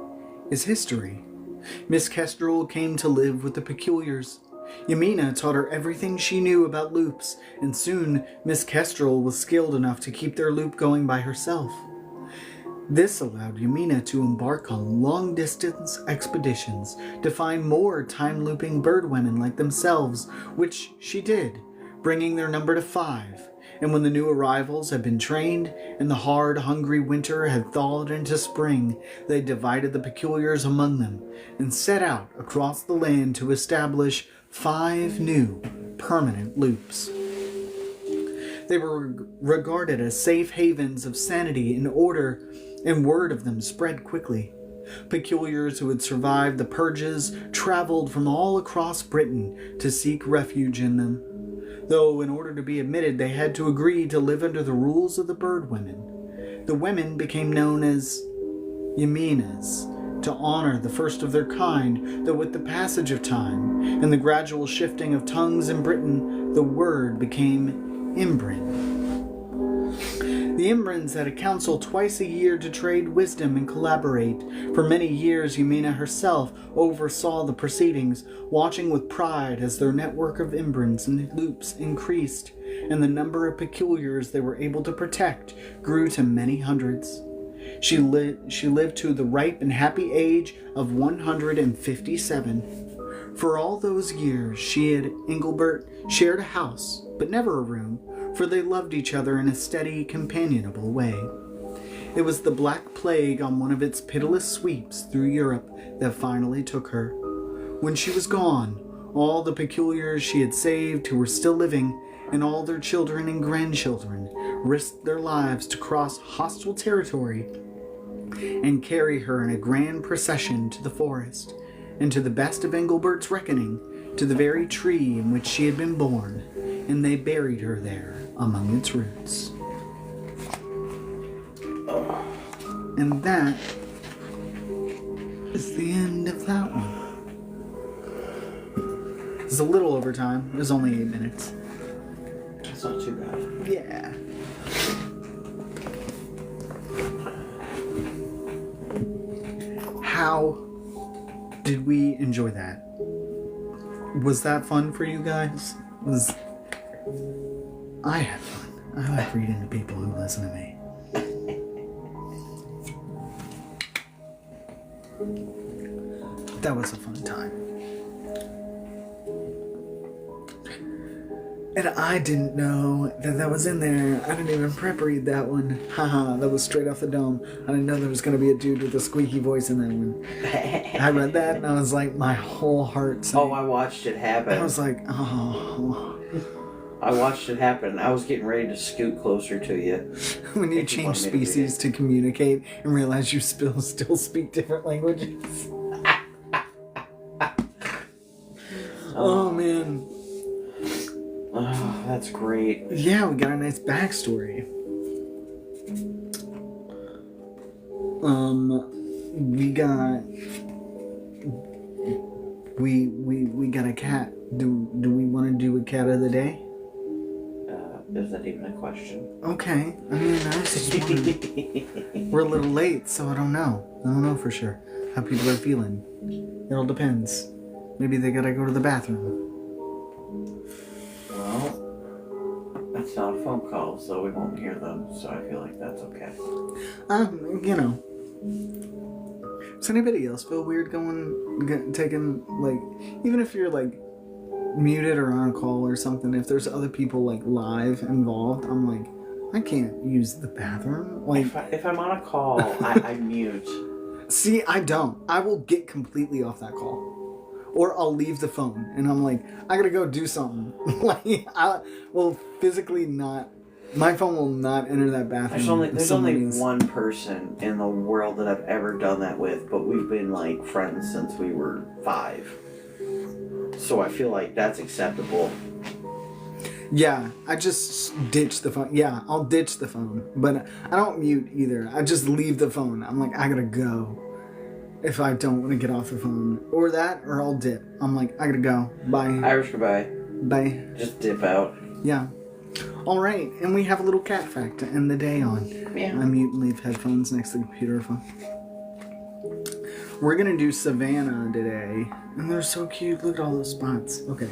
is history. Miss Kestrel came to live with the Peculiars. Yamina taught her everything she knew about loops, and soon Miss Kestrel was skilled enough to keep their loop going by herself. This allowed Yamina to embark on long-distance expeditions to find more time-looping birdwomen like themselves, which she did, bringing their number to 5. And when the new arrivals had been trained, and the hard, hungry winter had thawed into spring, they divided the Peculiars among them, and set out across the land to establish 5 new, permanent loops. They were regarded as safe havens of sanity and order, and word of them spread quickly. Peculiars who had survived the purges traveled from all across Britain to seek refuge in them. Though in order to be admitted, they had to agree to live under the rules of the bird women. The women became known as Yaminas, to honor the first of their kind, though with the passage of time and the gradual shifting of tongues in Britain, the word became Ymbryne. The Ymbrynes had a council twice a year to trade wisdom and collaborate. For many years, Yamina herself oversaw the proceedings, watching with pride as their network of Ymbrynes and loops increased, and the number of Peculiars they were able to protect grew to many hundreds. She lived to the ripe and happy age of 157. For all those years, she and Engelbert shared a house, but never a room, for they loved each other in a steady, companionable way. It was the Black Plague on one of its pitiless sweeps through Europe that finally took her. When she was gone, all the Peculiars she had saved who were still living, and all their children and grandchildren, risked their lives to cross hostile territory and carry her in a grand procession to the forest, and to the best of Engelbert's reckoning, to the very tree in which she had been born, and they buried her there among its roots. And that is the end of that one. It's a little over time. It was only 8 minutes. That's not too bad. Yeah. How did we enjoy that? Was that fun for you guys? I had fun. I like reading to people who listen to me. That was a fun time. And I didn't know that was in there. I didn't even prep read that one. Haha, that was straight off the dome. I didn't know there was going to be a dude with a squeaky voice in that one. I read that and I was like, my whole heart sank. Oh, I watched it happen. I was like, oh. I watched it happen. I was getting ready to scoot closer to you. When you change species to communicate and realize you still speak different languages. Oh, man. Oh, that's great. Yeah, we got a nice backstory. We got a cat. Do we want to do a cat of the day? Is that even a question? Okay. I mean, I was just wondering. We're a little late, so I don't know. I don't know for sure how people are feeling. It all depends. Maybe they gotta go to the bathroom. Well, that's not a phone call, so we won't hear them, so I feel like that's okay. You know. Does anybody else feel weird taking, like, even if you're, like, muted or on a call or something, if there's other people, like, live involved, I'm like, I can't use the bathroom. Like, if I'm on a call, I mute. See, I don't. I will get completely off that call. Or I'll leave the phone, and I'm like, I gotta go do something. Like, I will physically not. My phone will not enter that bathroom. There's only one person in the world that I've ever done that with, but we've been like friends since we were 5. So I feel like that's acceptable. Yeah, I just ditch the phone. Yeah, I'll ditch the phone, but I don't mute either. I just leave the phone. I'm like, I gotta go. If I don't want to get off the phone. Or that, or I'll dip. I'm like, I gotta go. Bye. Irish goodbye. Bye. Just dip out. Yeah. All right, and we have a little cat fact to end the day on. Yeah. I mute and leave headphones next to the computer phone. We're gonna do Savannah today, and they're so cute. Look at all those spots. Okay,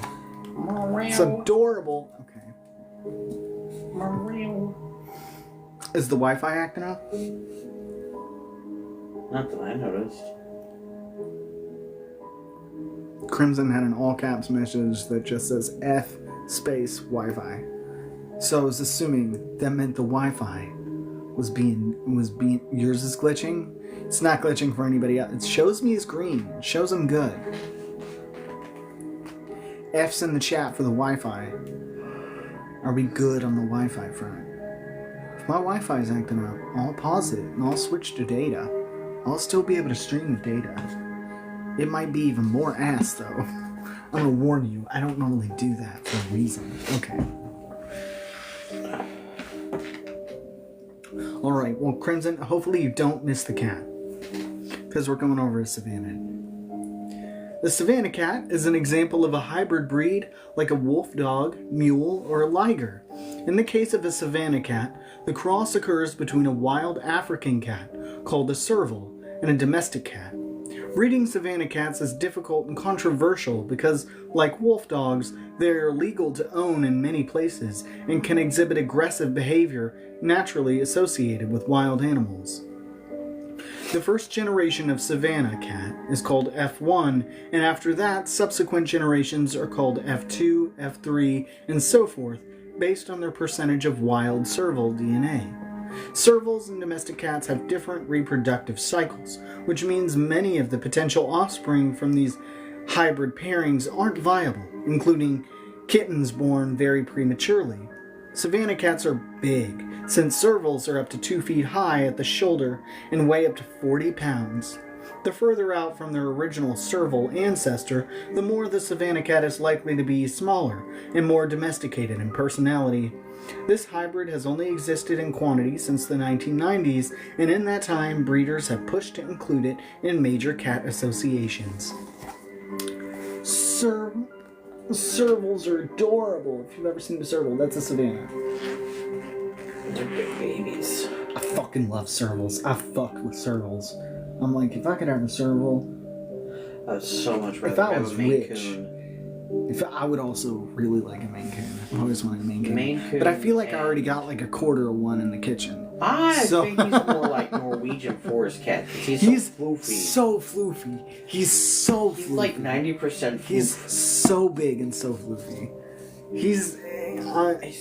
it's adorable. Okay, is the Wi-Fi acting up? Not that I noticed. Crimson had an all caps message that just says F space Wi-Fi. So I was assuming that meant the Wi-Fi was being yours is glitching. It's not glitching for anybody else. It shows me as green. It shows I'm good. F's in the chat for the Wi-Fi. Are we good on the Wi-Fi front? If my Wi-Fi is acting up, I'll pause it and I'll switch to data. I'll still be able to stream the data. It might be even more ass though. I'm gonna warn you, I don't normally do that for a reason. Okay. Alright, well Crimson, hopefully you don't miss the cat. Because we're going over a Savannah. The Savannah cat is an example of a hybrid breed like a wolf dog, mule, or a liger. In the case of a Savannah cat, the cross occurs between a wild African cat, called a serval, and a domestic cat. Breeding Savannah cats is difficult and controversial because, like wolf dogs, they are illegal to own in many places and can exhibit aggressive behavior naturally associated with wild animals. The first generation of Savannah cat is called F1, and after that, subsequent generations are called F2, F3, and so forth, based on their percentage of wild serval DNA. Servals and domestic cats have different reproductive cycles, which means many of the potential offspring from these hybrid pairings aren't viable, including kittens born very prematurely. Savannah cats are big, since servals are up to 2 feet high at the shoulder and weigh up to 40 pounds. The further out from their original serval ancestor, the more the Savannah cat is likely to be smaller and more domesticated in personality. This hybrid has only existed in quantity since the 1990s, and in that time, breeders have pushed to include it in major cat associations. Servals are adorable. If you've ever seen a serval, that's a Savannah. They're big babies. I fucking love servals. I fuck with servals. I'm like, if I could have a serval, I'd so much rather if I have was a Maine rich, Coon. if I would also really like a Maine Coon. I've always wanted a Maine Coon. Maine Coon But I feel like I and- already got like a quarter of one in the kitchen. I So- think he's more like Norwegian forest cat. 'Cause he's He's so floofy. so floofy. He's so floofy. He's like 90% floof. He's so big and so floofy. He's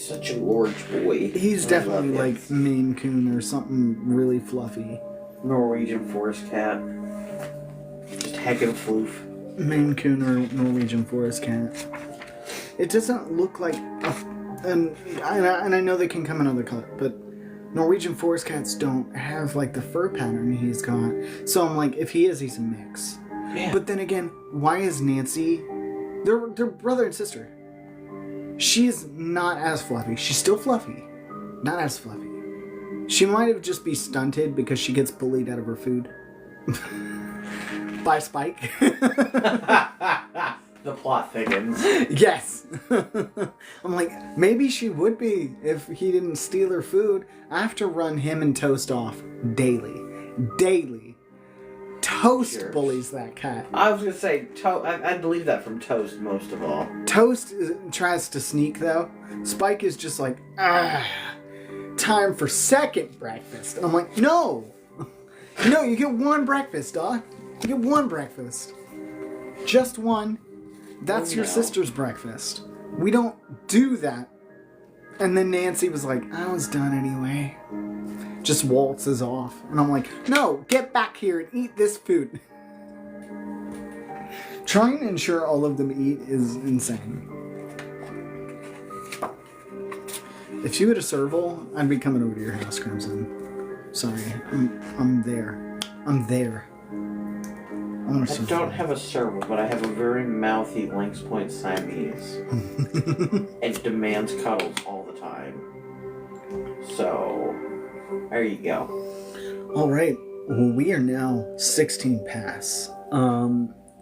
such a large boy. he's I definitely love him. like Maine Coon or something really fluffy. Norwegian forest cat. Just heckin' floof. Maine Coon or Norwegian forest cat. It doesn't look like and I know they can come in other color, but Norwegian forest cats don't have like the fur pattern he's got. So I'm like, if he is, he's a mix. Yeah. But then again, why is Nancy? They're brother and sister. She's not as fluffy. She's still fluffy, not as fluffy. She might have just be stunted because she gets bullied out of her food by Spike. The plot thickens. Yes. I'm like, maybe she would be if he didn't steal her food. I have to run him and Toast off daily. Toast Sure. bullies that cat. I was gonna say, I believe that from Toast most of all. Toast tries to sneak though. Spike is just like, time for second breakfast. And I'm like, no, you get one breakfast, dog. You get one breakfast. Just one. That's Oh, your no. sister's breakfast. We don't do that. And then Nancy was like, I was done anyway. Just waltzes off. And I'm like, no, get back here and eat this food. Trying to ensure all of them eat is insane. If you had a serval, I'd be coming over to your house, Crimson. Sorry, I'm there. I'm there. I want a I serval. don't have a serval, but I have a very mouthy Lynx Point Siamese. It demands cuddles all the time. So, there you go. All right. Well, we are now 16 past.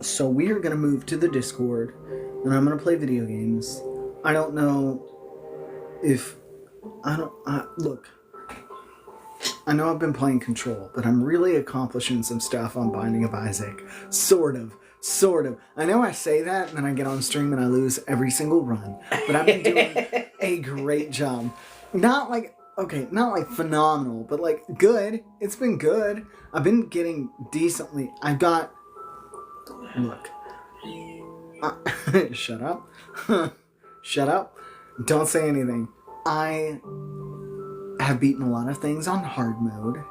So we are going to move to the Discord, and I'm going to play video games. I don't know if Look, I know I've been playing Control, but I'm really accomplishing some stuff on Binding of Isaac. Sort of. I know I say that, and then I get on stream and I lose every single run. But I've been doing a great job. Not like phenomenal, but like good. It's been good. I've been getting decently. Look. Shut up. Shut up. Don't say anything. I have beaten a lot of things on hard mode.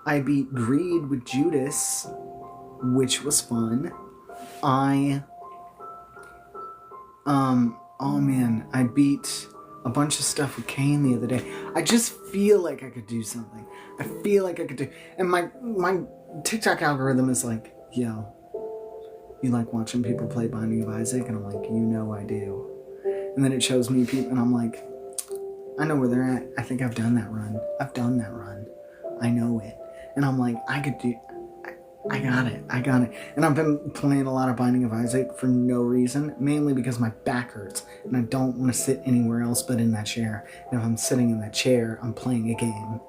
I beat Greed with Judas, which was fun. Oh man, I beat a bunch of stuff with Kane the other day. I just feel like I could do something. I feel like I could do, and my TikTok algorithm is like, yo, you like watching people play Binding of Isaac? And I'm like, you know I do. And then it shows me people, and I'm like, I know where they're at. I think I've done that run. I know it. And I'm like, I got it. And I've been playing a lot of Binding of Isaac for no reason, mainly because my back hurts, and I don't want to sit anywhere else but in that chair. And if I'm sitting in that chair, I'm playing a game.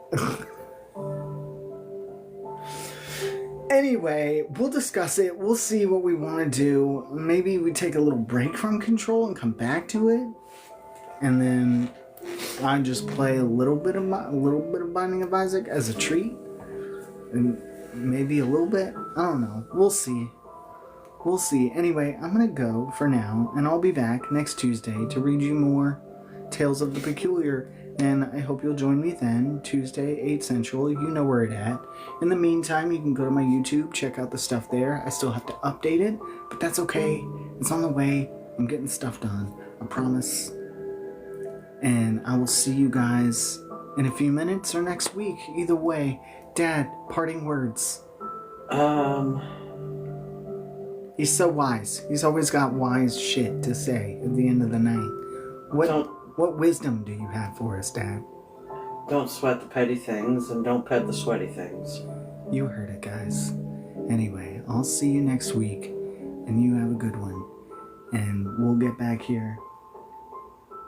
Anyway, we'll discuss it. We'll see what we want to do. Maybe we take a little break from Control and come back to it. And then I just play a little bit of Binding of Isaac as a treat. And maybe a little bit. I don't know. We'll see. Anyway, I'm going to go for now. And I'll be back next Tuesday to read you more Tales of the Peculiar. And I hope you'll join me then, Tuesday, 8 Central. You know where it's at. In the meantime, you can go to my YouTube, check out the stuff there. I still have to update it, but that's okay. It's on the way. I'm getting stuff done. I promise. And I will see you guys in a few minutes or next week. Either way. Dad, parting words. He's so wise. He's always got wise shit to say at the end of the night. What wisdom do you have for us, Dad? Don't sweat the petty things and don't pet the sweaty things. You heard it, guys. Anyway, I'll see you next week, and you have a good one. And we'll get back here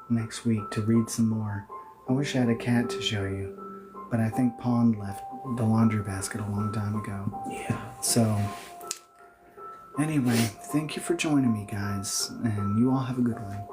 next week to read some more. I wish I had a cat to show you, but I think Pond left the laundry basket a long time ago. Yeah. So, anyway, thank you for joining me, guys, and you all have a good one.